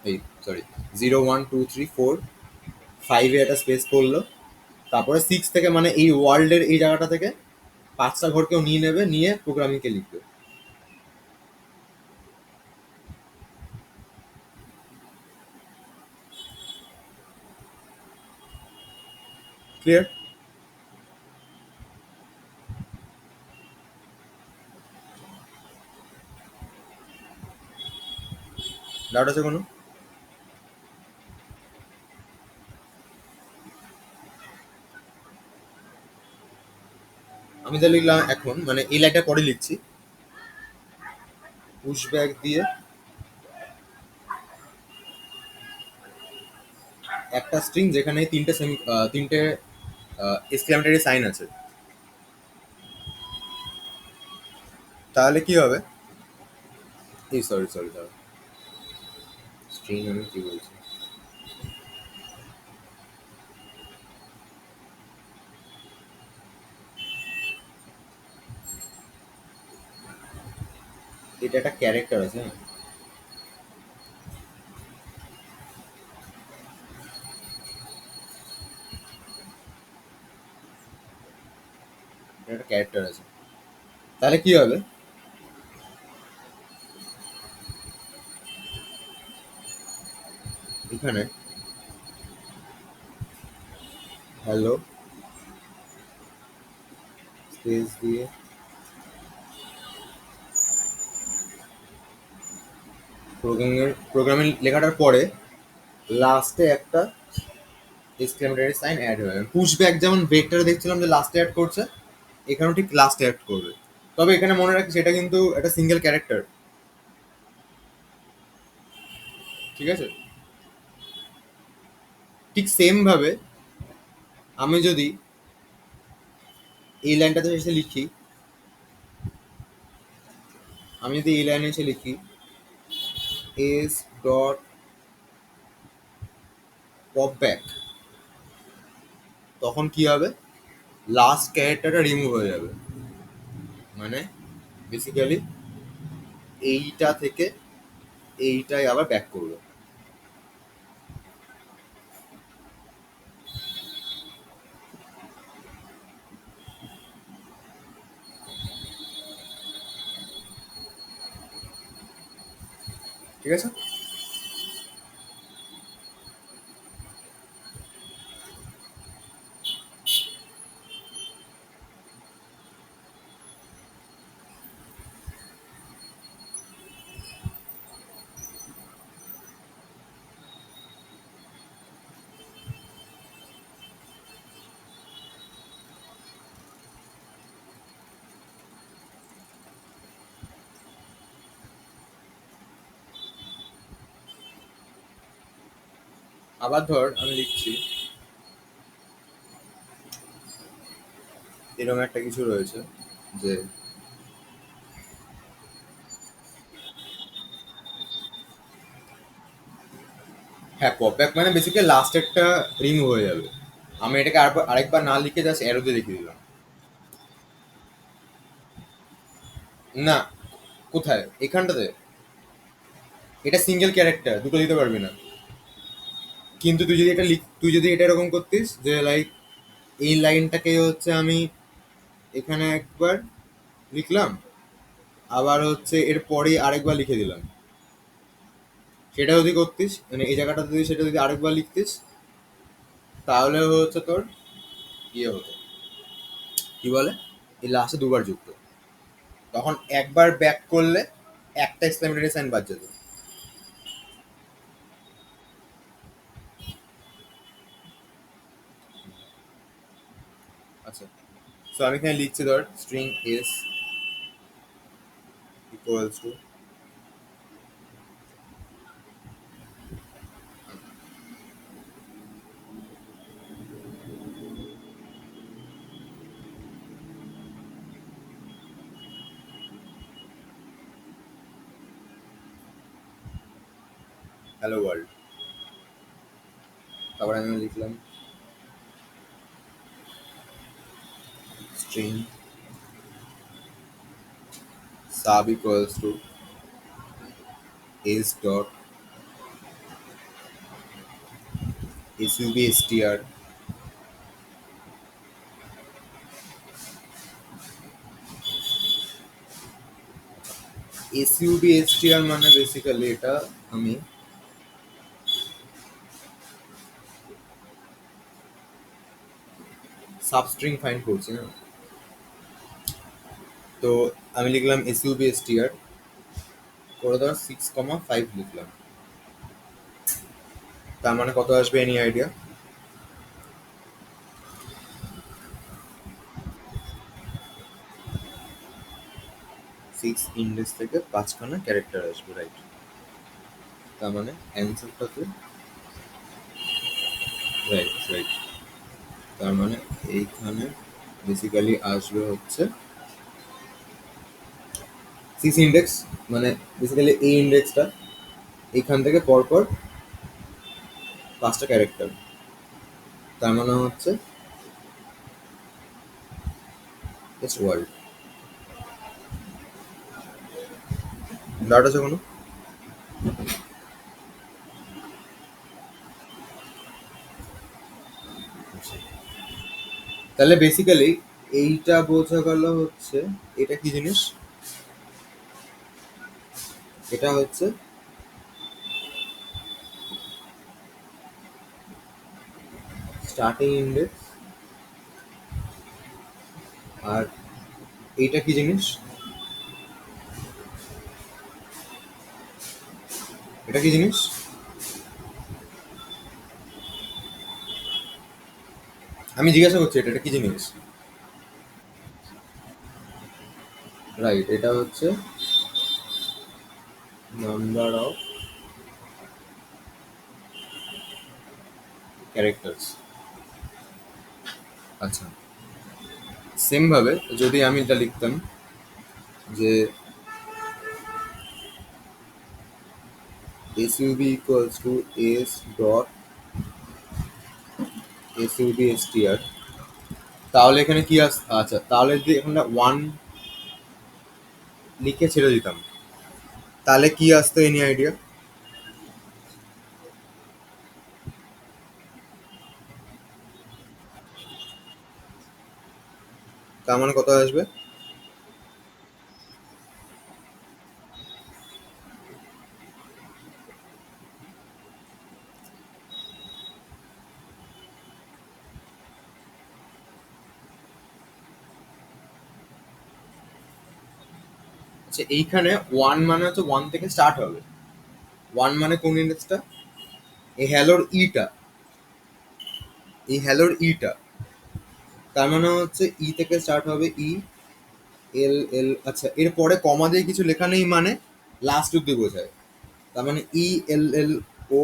S1: এই সরি 0 1 2 3 4 5-এ একটা স্পেস পড়লো, তারপরে 6 থেকে মানে এই ওয়ার্ল্ডের এই জায়গাটা থেকে 5টা ঘরকেও নিয়ে নেবে, নিয়ে প্রোগ্রামিংকে লিখবে। ক্লিয়ার? ডাউট আছে কোনো? আমি যা লিখলাম এখন, মানে এই লাইনটা পরে লিখছি, পুশ ব্যাক দিয়ে একটা স্ট্রিং যেখানে তিনটে এক্সক্লেমেটরি সাইন আছে। তাহলে কি হবে, এই সরি সরি দাঁড়া, স্ট্রিং আমি কি বলছি, এটা একটা ক্যারেক্টার আছে, হ্যাঁ? এটা একটা ক্যারেক্টার আছে। তাহলে কি হবে, এখানে হ্যালো স্পেস দিয়ে প্রোগ্রামিং লেখাটার পরে লাস্টে একটা এক্সক্লেমেটরি সাইন অ্যাড হয়ে যাবে। পুশ ব্যাক যেমন ভেক্টরে দেখছিলাম যে লাস্টে অ্যাড করছে, এখানেও ঠিক লাস্টে অ্যাড করবে। তবে এখানে মনে রাখি সেটা কিন্তু একটা সিঙ্গেল ক্যারেক্টার, ঠিক আছে? ঠিক সেম ভাবে আমি যদি এই লাইনটাতে এসে লিখি, আমি যদি এই লাইনে এসে লিখি এস ডট পপ ব্যাক, তখন কি হবে, লাস্ট ক্যারেক্টারটা রিমুভ হয়ে যাবে। মানে বেসিক্যালি এইটা থেকে এইটাই আবার ব্যাক করবে। ঠিক আছে? আবার ধর আমি লিখছি এরকম একটা কিছু রয়েছে যে হ্যাঁ, পপ ব্যাক মানে বেসিক্যালি লাস্ট একটা রিমুভ হয়ে যাবে। আমি এটাকে আরেকবার না লিখে জাস্ট অ্যারোতে লিখে দিলাম। না, কোথায় এখানটাতে? এটা সিঙ্গেল ক্যারেক্টার, দুটো দিতে পারবি না। কিন্তু তুই যদি এটা এরকম করতিস যে লাইক এই লাইনটাকে হচ্ছে আমি এখানে একবার লিখলাম, আবার হচ্ছে এর পরেই আরেকবার লিখে দিলাম, সেটা যদি করতিস মানে এই জায়গাটা যদি সেটা যদি আরেকবার লিখতিস, তাহলে হচ্ছে তোর ইয়ে হতো, কি বলে, এই লাস্টে দুবার যুক্ত, তখন একবার ব্যাক করলে একটা এক্সক্লেমেটরি সাইন বাদ যেত। আচ্ছা, সো আমি এখানে লিখছি ধর string s equals to hello world. তারপরে আমি লিখলাম string sub equals to s dot substr substr মানে বেসিক্যালি এটা আমি সাবস্ট্রিং ফাইন্ড করছি না। তো আমি লিখলাম substr, করে ধর 6,5 লিখলাম, তার মানে কত আসবে এনি আইডিয়া? 6 ইন্ডেক্স থেকে 5খানা ক্যারেক্টার আসবে, রাইট? তার মানে অ্যান্সারটাতে রাইট রাইট, তার মানে এইখানে বেসিক্যালি আসবে হচ্ছে 6 ইন্ডেক্স, মানে বেসিক্যালি এই ইন্ডেক্সটা এইখান থেকে পরপর 5টা ক্যারেক্টার, তার মানে হচ্ছে জাস্ট ওয়ার্ল্ড। ডাউট আছে কোনো? তাহলে বেসিক্যালি এইটা বোঝা গেল হচ্ছে এটা কি জিনিস, এটা হচ্ছে স্টার্টিং ইন্ডেক্স, আর এইটা কি জিনিস, এটা কি জিনিস? আমি জিজ্ঞাসা করছি এটা এটা কি জিনিস? রাইট, এটা হচ্ছে নাম্বার অফ ক্যারেক্টার্স। আচ্ছা, সেম ভাবে যদি আমি এটা লিখতাম যে sub equals to s dot substr, তাহলে এখানে কি আচ্ছা, তাহলে যদি এখানে 1 লিখে ছেড়ে দিতাম, তাহলে কি আসতো এনি আইডিয়া? তার মানে কত আসবে? আচ্ছা, এইখানে 1 মানে হচ্ছে 1 থেকে স্টার্ট হবে। 1 মানে কোন ইন্ডেক্সটা? এই হ্যালোর ইটা, এই হ্যালোর ইটা, তার মানে হচ্ছে ই থেকে স্টার্ট হবে, ই এল এল, আচ্ছা এর পরে কমা দিয়ে কিছু লেখা নেই মানে লাস্ট অব্দি বোঝায়, তার মানে ই এল এল ও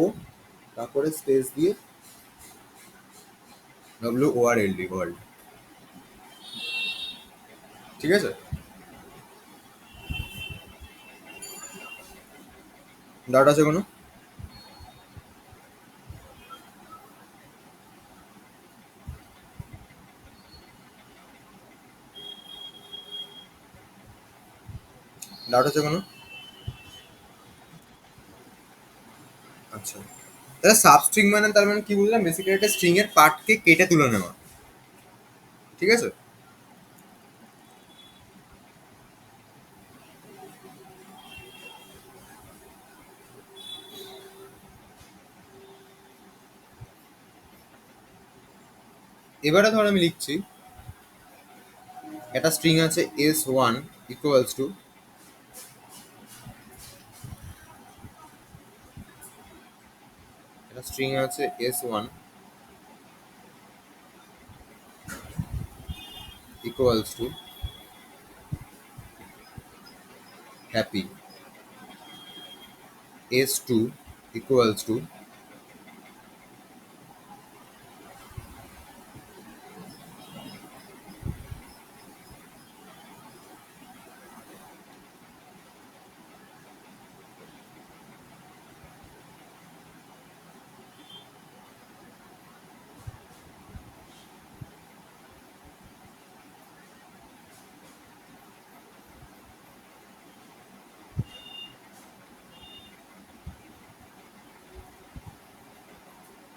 S1: তারপরে স্পেস দিয়ে WORLD ওয়ার্ল্ড। ঠিক আছে? ডাউট আছে কোনো? ডাউট আছে কোনো? আচ্ছা, তাহলে সাবস্ট্রিং মানে তার মানে কি বুঝলাম, বেসিক্যালি একটা স্ট্রিং এর পার্টকে কেটে তুলে নেওয়া। ঠিক আছে? এবারে ধর আমি লিখছি একটা স্ট্রিং আছে S1 ইকুয়ালস টু, একটা স্ট্রিং আছে S1 equals to happy, S2 equals to,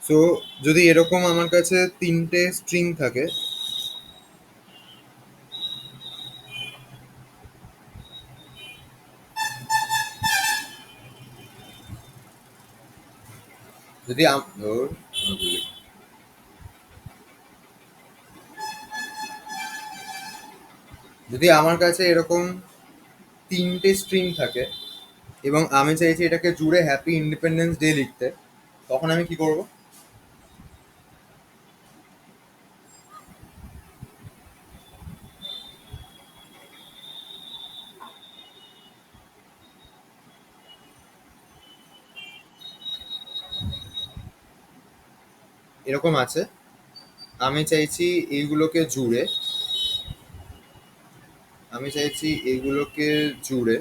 S1: so যদি এরকম আমার কাছে তিনটে স্ট্রিং থাকে, যদি ধর যদি আমার কাছে এরকম তিনটে স্ট্রিং থাকে এবং আমি চাইছি এটাকে জুড়ে হ্যাপি ইন্ডিপেন্ডেন্স ডে লিখতে, তখন আমি কি করব? এরকম আছে, আমি চাইছি এইগুলোকে জুড়ে, আমি চাইছি এইগুলোকে জুড়ে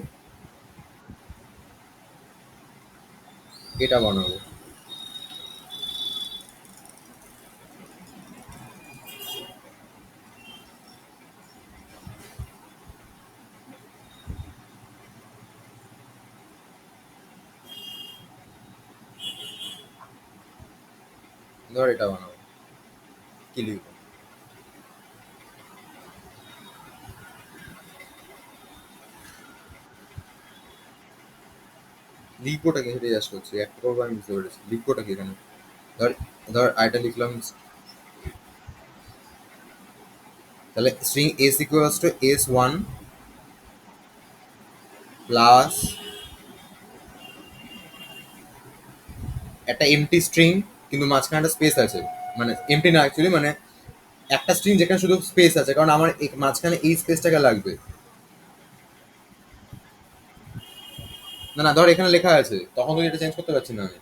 S1: এটা বানাবো। ধর এটা বানাবো, কি লিখবো? লিখবোটা কি সেটা জিজ্ঞাসা করছি, একটা করবো আমি বুঝতে পেরেছি, লিখবোটা কি এখানে? ধর, ধর আইটা লিখলাম, তাহলে string s equals two S1 plus একটা এমটি স্ট্রিং, কিন্তু মাঝখানে একটা স্পেস আছে, মানে এমটি না অ্যাকচুয়ালি, মানে একটা স্ট্রিং যেখানে শুধু স্পেস আছে, কারণ আমার মাঝখানে এই স্পেসটাকে লাগবে। না না, ধর এখানে লেখা আছে, তখন তো এটা চেঞ্জ করতে পারছি না আমি।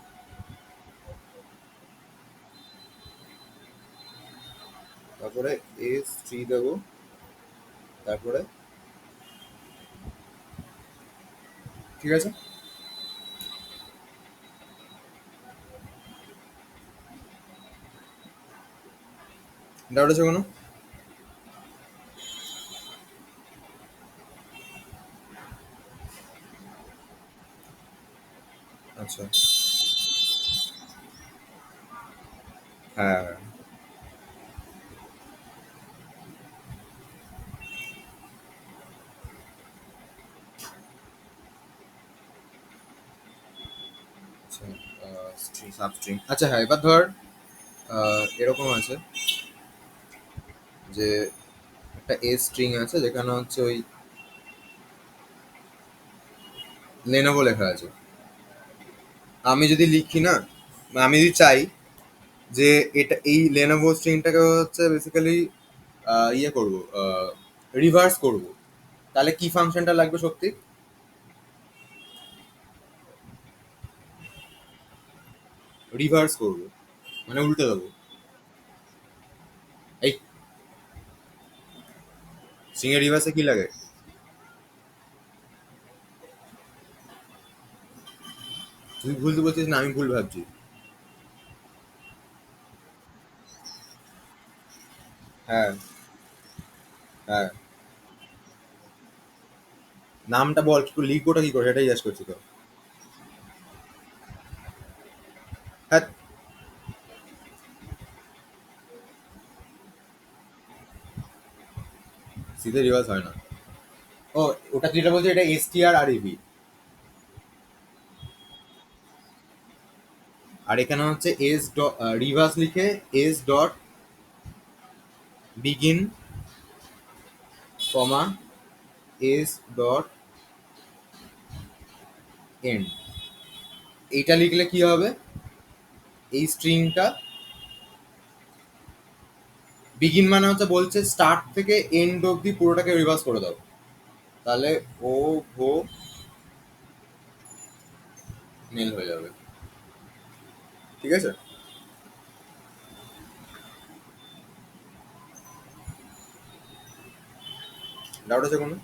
S1: তারপরে S3 দেবো, তারপরে ঠিক আছে? ডাউট আছে কোনো? আচ্ছা, হ্যাঁ হ্যাঁ। আচ্ছা, স্ট্রিং সাবস্ট্রিং, আচ্ছা হ্যাঁ, এবার ধর এরকম আছে যে একটা এস স্ট্রিং আছে যেখানে হচ্ছে ওই লেনোভো লেখা আছে। আমি যদি লিখি না, বা আমি যদি চাই যে এটা এই লেনোভো স্ট্রিংটাকে হচ্ছে বেসিক্যালি ইয়ে করব, রিভার্স করব, তাহলে কি ফাংশনটা লাগবে সত্যি? রিভার্স করবো, মানে উল্টে দেবো। এই সিংহের রিভার্সে কি লাগে? তুই ভুল বলছিস না আমি ভুল ভাবছি? হ্যাঁ, হ্যাঁ। নামটা বল, কি করে লিখবোটা কি করে সেটাই জিজ্ঞেস করছি তো। হ্যাঁ। সিধে রিভার্স হয় না। ও, ওটা যেটা বলছে এটা STR REV। আর এখানে হচ্ছে এস ডট রিভার্স লিখে S.begin, কমা S.end। এইটা লিখলে কি হবে? এই স্ট্রিংটা বিগিন মানে হচ্ছে বলছে স্টার্ট থেকে এন্ড অবধি পুরোটাকে রিভার্স করে দাও। তাহলে ও ভো মেল হয়ে যাবে। ঠিক আছে। ডাউট আছে কোনো?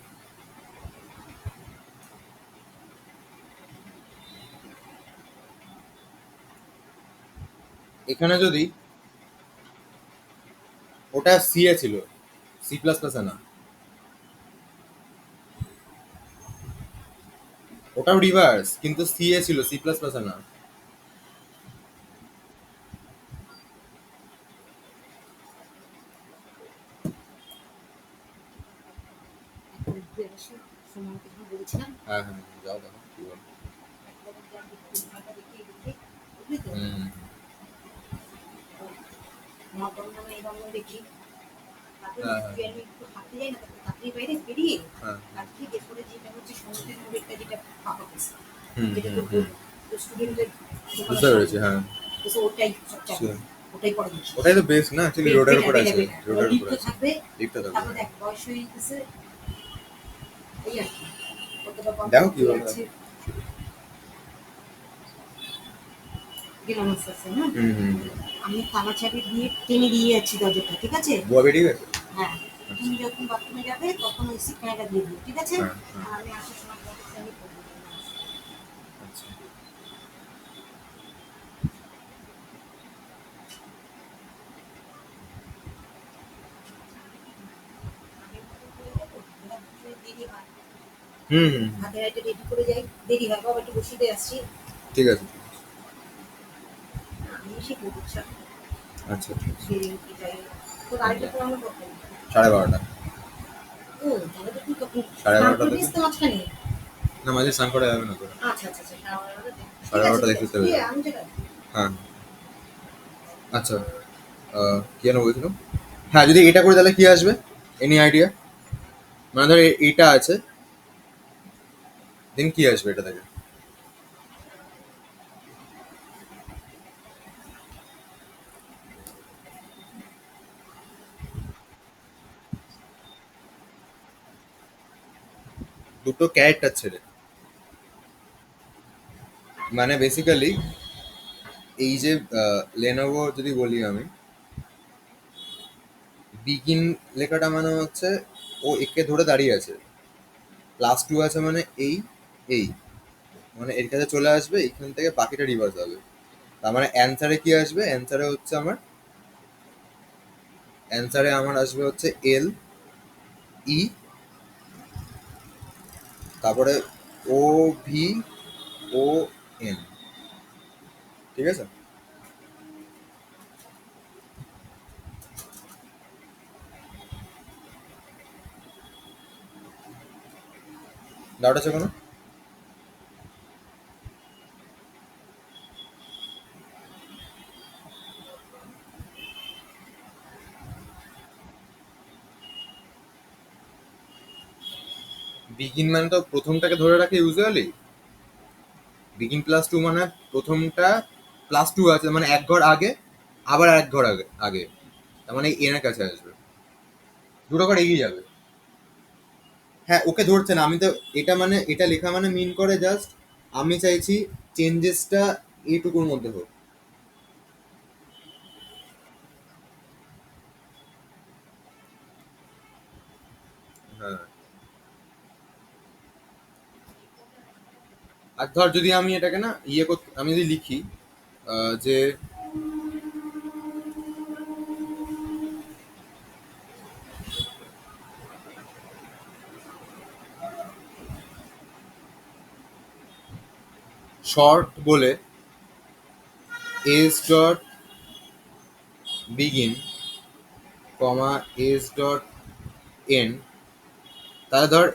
S1: এখানে যদি ওটা সি এ ছিল, C++ এ না। ওটাও রিভার্স কিন্তু সি এ ছিল, C++ এ না। হ্যাঁ, হ্যাঁ, যাও দেখো কি বলে। হুম। হ্যাঁ, হ্যাঁ, হ্যাঁ। হুম, হুম, হুম। বুঝতে পেরেছি, হ্যাঁ। Sure. ওটাই তো বেস্ট না, অ্যাকচুয়ালি রোডের উপর আছে, রোডের উপর আছে। লিফটটা থাকবে। দেখো কি বলে। হুম, হুম। বুয়া বেরিয়ে গেছে? হ্যাঁ, হ্যাঁ। আচ্ছা। হুম, হুম, ঠিক আছে। আচ্ছা, আচ্ছা, আচ্ছা। 12:30। 12:30 থেকে না, মাঝে স্নান করা যাবে না তো। 12:30 দেখতে হবে। হ্যাঁ। আচ্ছা, কি যেন বলছিলাম? হ্যাঁ, যদি এটা করে তাহলে কি আসবে? Any idea? মানে ধর এটা আছে, দেন কি আসবে এটা থেকে? দুটো ক্যারেক্টার ছেড়ে। মানে বেসিক্যালি এই যে লেনোভো যদি বলি আমি, বিগিন লেখাটা মানে হচ্ছে ও একে ধরে দাঁড়িয়ে আছে, +2 আছে মানে এই মানে এর কাছে চলে আসবে, এইখান থেকে বাকিটা রিভার্স হবে। তার মানে অ্যান্সারে কি আসবে? অ্যান্সারে আমার আসবে হচ্ছে LE, তারপরে OVON। ঠিক আছে। ডাউট আছে কোনো? বিগিন মানে তো প্রথমটাকে ধরে রাখে ইউজুয়ালি। বিগিন +2 মানে প্রথমটা +2 আছে মানে এক ঘর আগে, আবার এক ঘর আগে আগে, তার মানে এর কাছে আসবে, দুটো ঘর এগিয়ে যাবে। হ্যাঁ, ওকে ধরছে না, আমি তো এটা মানে এটা লেখা মানে মিন করে জাস্ট আমি চাইছি চেঞ্জেসটা এইটুকুর মধ্যে হোক। আর ধর যদি আমি এটাকে না ইয়ে করতে, আমি যদি লিখি যে শর্ট বলে s dot begin comma s dot end, তাহলে ধর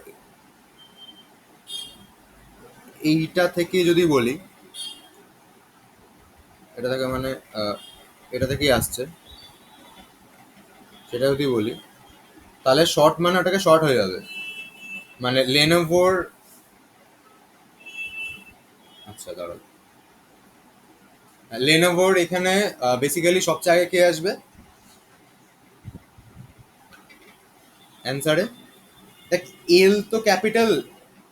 S1: এইটা থেকে যদি বলি, এটা থেকে মানে আহ, এটা থেকেই আসছে, সেটা যদি বলি তাহলে শর্ট মানে ওটাকে শর্ট হয়ে যাবে, মানে লেনোভোর। আচ্ছা দাঁড়াও, লেনোভোর এখানে বেসিক্যালি সবচেয়ে আগে কে আসবে অ্যান্সারে? দেখ, এল তো ক্যাপিটাল,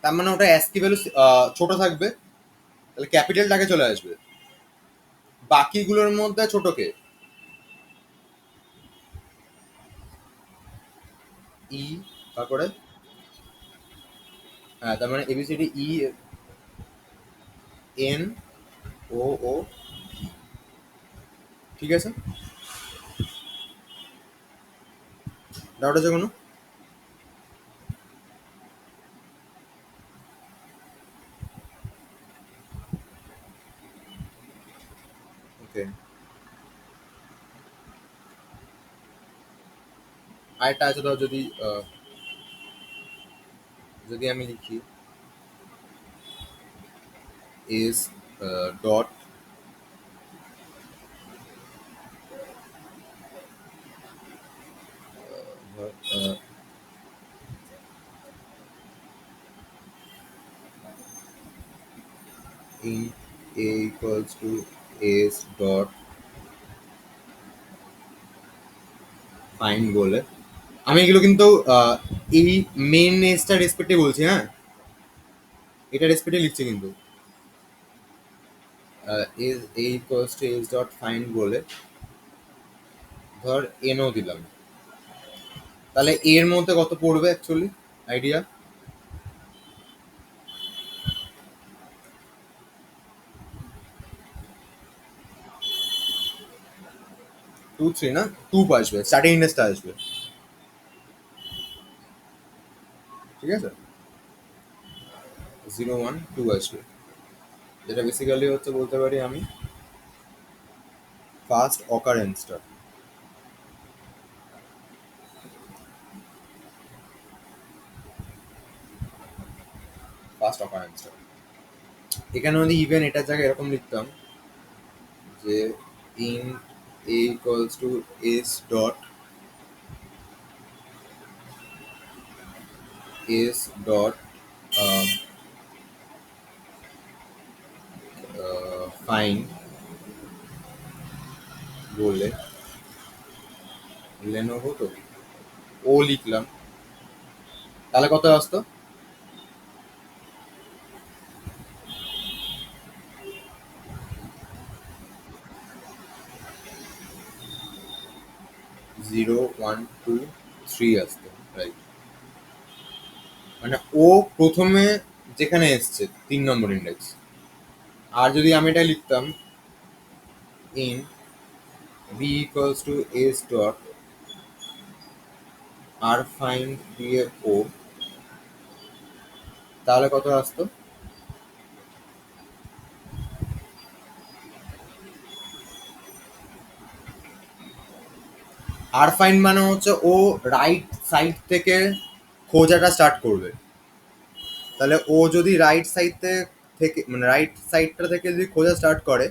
S1: তার মানে ওটা অ্যাস্কি ভ্যালু ছোট থাকবে, তাহলে ক্যাপিটালটাকে চলে আসবে। বাকিগুলোর মধ্যে ছোট কে? ই, তারপরে হ্যাঁ, তার মানে এবিসিডি ই এন ও ও, ঠিক আছে? ডাউট আছে কোনো? ওকে, আরেকটা আছে ধর, যদি যদি আমি লিখি S dot int a equals to s dot fine বলে, আমি এগুলো কিন্তু এই মেন এসটা রেসপেক্টে বলছি, হ্যাঁ, এটা রেসপেক্টে লিখছি কিন্তু। is a equals to s dot find বলে ধর এনও দিলাম, তাহলে এর মধ্যে কত পড়বে অ্যাকচুয়ালি আইডিয়া? 2 3 না, 2 আসবে, স্টার্টিং ইন্ডেক্সটা আসবে, ঠিক আছে? 0 1 2 আসবে, যেটা বেসিক্যালি হচ্ছে বলতে পারি আমি ফার্স্ট অকারেন্সটা। ফার্স্ট অকারেন্সটা এখানে যদি ইভেন এটার জায়গায় এরকম লিখতাম যে in a equals to s dot s dot fine বলে লেনোভো তো ও লিখলাম, তাহলে কত আসতো? 0 1 2 3 আসতো, রাইট? মানে ও প্রথমে যেখানে এসছে 3 নম্বর ইন্ডেক্স। আর যদি আমি এটা লিখতাম int b equals to s dot rfind দিয়ে ও, তাহলে কত আসতো? আর ফাইন মানে হচ্ছে ও রাইট সাইড থেকে খোঁজাটা স্টার্ট করবে, তাহলে ও যদি রাইট সাইড থেকে মানে রাইট সাইডটা থেকে যদি খোঁজা স্টার্ট করে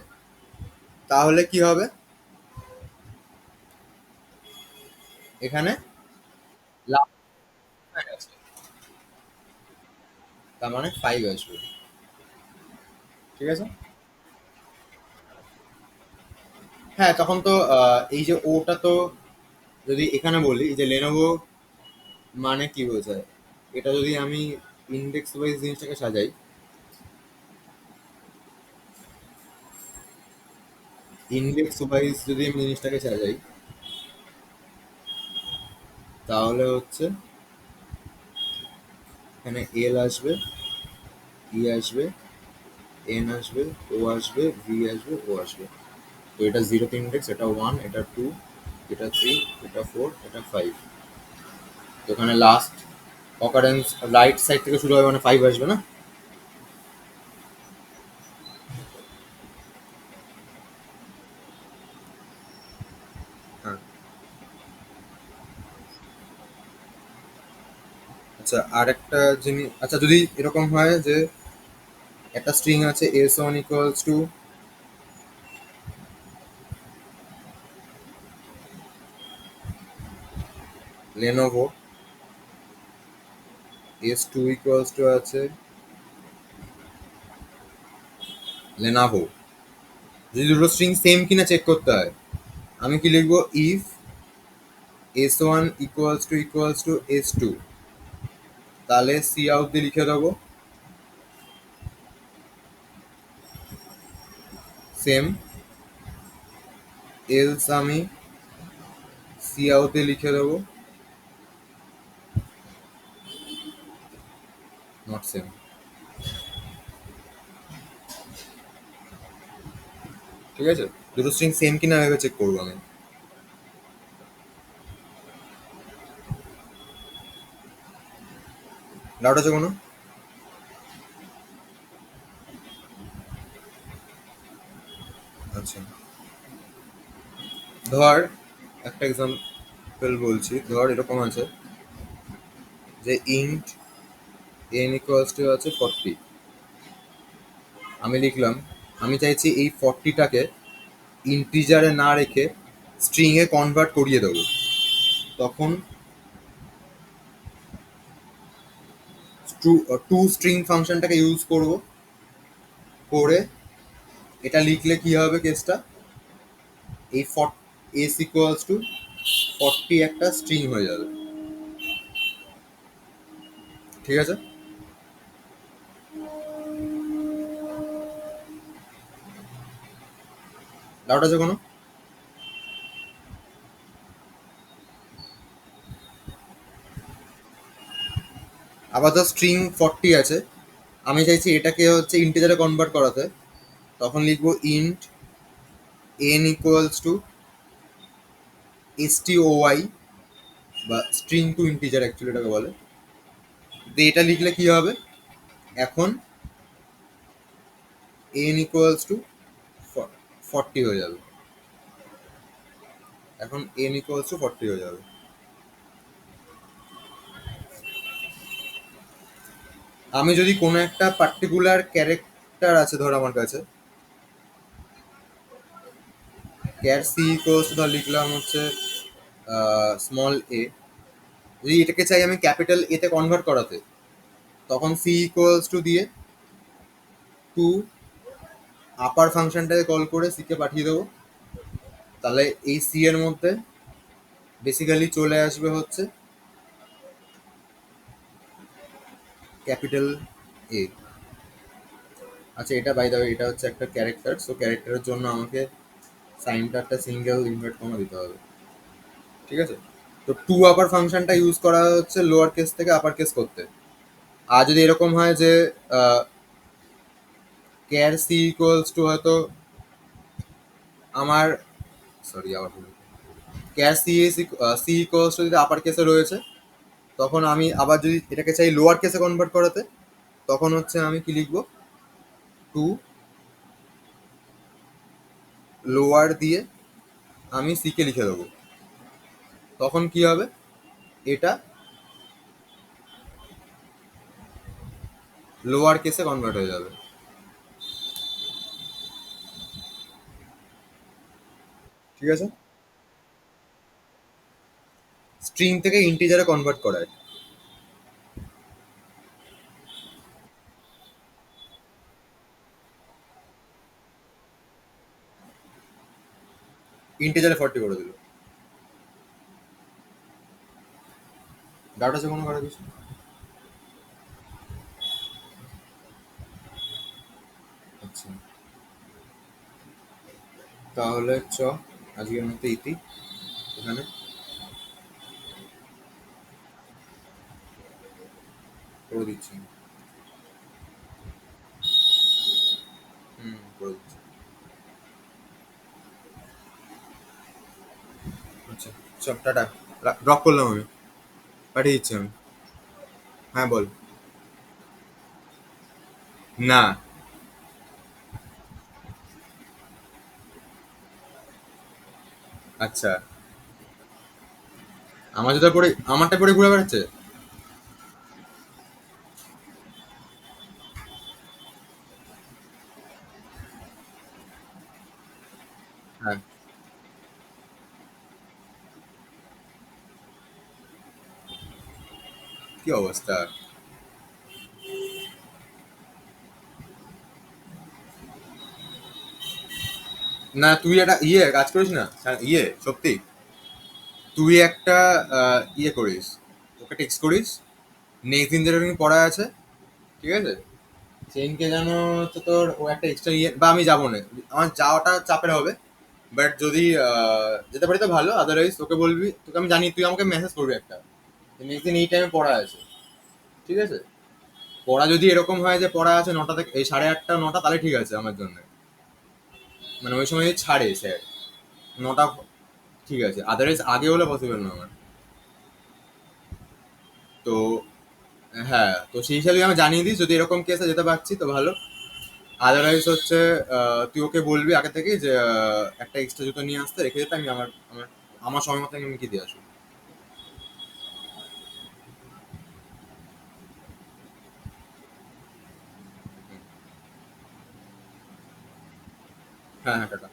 S1: তাহলে কি হবে এখানে? লাস্ট আসবে, তার মানে 5 আসবে, ঠিক আছে? হ্যাঁ, তখন তো এই যে ওটা তো যদি এখানে বলি এই যে লেনোভো মানে কি বোঝায়, এটা যদি আমি ইন্ডেক্স ওয়াইজ জিনিসটাকে সাজাই, ইন্ডেক্স ওয়াইজ যদি আমি জিনিসটাকে সাজাই তাহলে হচ্ছে এখানে এল আসবে, ই আসবে, এন আসবে, ও আসবে, ভি আসবে, ও আসবে। তো এটা জিরোতে ইন্ডেক্স, এটা ওয়ান, এটা টু, এটা থ্রি, এটা ফোর, এটা ফাইভ। তো এখানে লাস্ট অকারেন্স রাইট সাইড থেকে শুরু হবে, মানে ফাইভ আসবে না? হ্যাঁ। আচ্ছা, আর একটা জিনিস, আচ্ছা যদি এরকম হয় যে একটা স্ট্রিং আছে s one equals to Lenovo, s two equals to আছে লেনাভো, যদি দুটো স্ট্রিং সেম কিনা চেক করতে হয়, আমি কি লিখবো? If s one equals to s two, তাহলে সি আউট দিয়ে লিখে দেবো সেম, এলস আমি সি আউট দিয়ে লিখে দেবো নট সেম। ঠিক আছে, দুটো স্ট্রিং সেম কিনা ভেবে চেক করবো আমি। ডাউট আছে কোনো? আচ্ছা, ধর একটা এক্সাম্পল বলছি, ধর এরকম আছে যে ইন্ট এন ইকুয়ালস টু আছে 40, আমি লিখলাম আমি চাইছি এই 40টাকে ইন্টিজারে না রেখে স্ট্রিং এ কনভার্ট করিয়ে দেবো। তখন টু টু স্ট্রিং ফাংশনটাকে ইউজ করব, করে এটা লিখলে কি হবে কেসটা, এই এস ইকুয়ালস টু 40 একটা স্ট্রিং হয়ে যাবে। ঠিক আছে, ডাউট আছে কোনো? আবার ধর স্ট্রিং 40 আছে, আমি চাইছি এটাকে হচ্ছে ইন্টিজারে কনভার্ট করাতে, তখন লিখবো int n equals to stoi, বা স্ট্রিং টু ইন্টিজার অ্যাকচুয়ালি এটাকে বলে। দিয়ে এটা লিখলে কি হবে, এখন এন ইকুয়ালস টু 40 হয়ে যাবে, এখন এন ইকুয়ালস টু 40 হয়ে যাবে। আমি যদি কোনো একটা পার্টিকুলার ক্যারেক্টার আছে ধর আমার কাছে, ক্যার সি ইকুয়ালস টু ধর লিখলাম হচ্ছে স্মল এ, যদি এটাকে চাই আমি ক্যাপিটাল এতে কনভার্ট করাতে, তখন সি ইকুয়ালস টু দিয়ে টু আপার ফাংশনটাকে কল করে সি কে পাঠিয়ে দেবো, তাহলে এই সি এর মধ্যে বেসিক্যালি চলে আসবে হচ্ছে ক্যাপিটাল এ। আচ্ছা, এটা বাই দ্য ওয়ে এটা হচ্ছে একটা ক্যারেক্টার, সো ক্যারেক্টারের জন্য আমাকে সাইনটা একটা সিঙ্গেল ইনভার্ট কমা দিতে হবে। ঠিক আছে, তো টু আপার ফাংশনটা ইউজ করা হচ্ছে লোয়ার কেস থেকে আপার কেস করতে। আর যদি এরকম হয় যে কেয়ার সি ইকুয়ালস টু হয়তো আমার, সরি আবার char c c equals to যদি আপার কেসে রয়েছে, তখন আমি আবার যদি এটাকে চাই লোয়ার কেসে কনভার্ট করাতে, তখন হচ্ছে আমি কি লিখবো, টু লোয়ার দিয়ে আমি সি কে লিখে দেবো, তখন কি হবে, এটা লোয়ার কেসে কনভার্ট হয়ে যাবে। ঠিক আছে, স্ট্রিং থেকে ইন্টিজারে কনভার্ট করায়। ইন্টিজারে 40 করে দিল। ডাউট আছে কোনো কারো কিছু? আচ্ছা, তাহলে আজকের মতো ইতি এখানে করে দিচ্ছি। আচ্ছা, সব টাটা। ড্রপ করলাম আমি, পাঠিয়ে দিচ্ছি আমি। হ্যাঁ বল। না। আচ্ছা, আমার জুতো পরে, আমারটা পরে ঘুরে বেড়াচ্ছে। হ্যাঁ। কি অবস্থা! না তুই একটা কাজ করিস না, সত্যি, তুই একটা করিস, ওকে টেক্সট করিস, নেক্সট দিন যেটা তুমি পড়া আছে, ঠিক আছে, সেদিনকে যেন হচ্ছে তোর ও একটা এক্সট্রা বা আমি যাবো না, আমার যাওয়াটা চাপের হবে, বাট যদি যেতে পারি তো ভালো, আদারওয়াইজ তোকে বলবি, তোকে আমি জানি, তুই আমাকে মেসেজ করবি একটা, নেক্সট দিন এই টাইমে পড়া আছে, ঠিক আছে। পড়া যদি এরকম হয় যে পড়া আছে 9টা থেকে এই 8:30 9টা, তাহলে ঠিক আছে আমার জন্য, মানে ওই সময় যদি ছাড়ে স্যার 9টা, ঠিক আছে, আদারওয়াইজ আগে হলে পসিবল না আমার। তো হ্যাঁ, তো সেই হিসাবে আমি জানিয়ে দিস, যদি এরকম কেসে যেতে পারছি তো ভালো, আদারওয়াইজ হচ্ছে তুই ওকে বলবি আগে থেকে যে একটা এক্সট্রা জুতো নিয়ে আসতে, রেখে দিতে, আমি আমার আমার আমার সময় মতো আমি কি দিয়ে আসবো। হ্যাঁ হ্যাঁ, টাটা।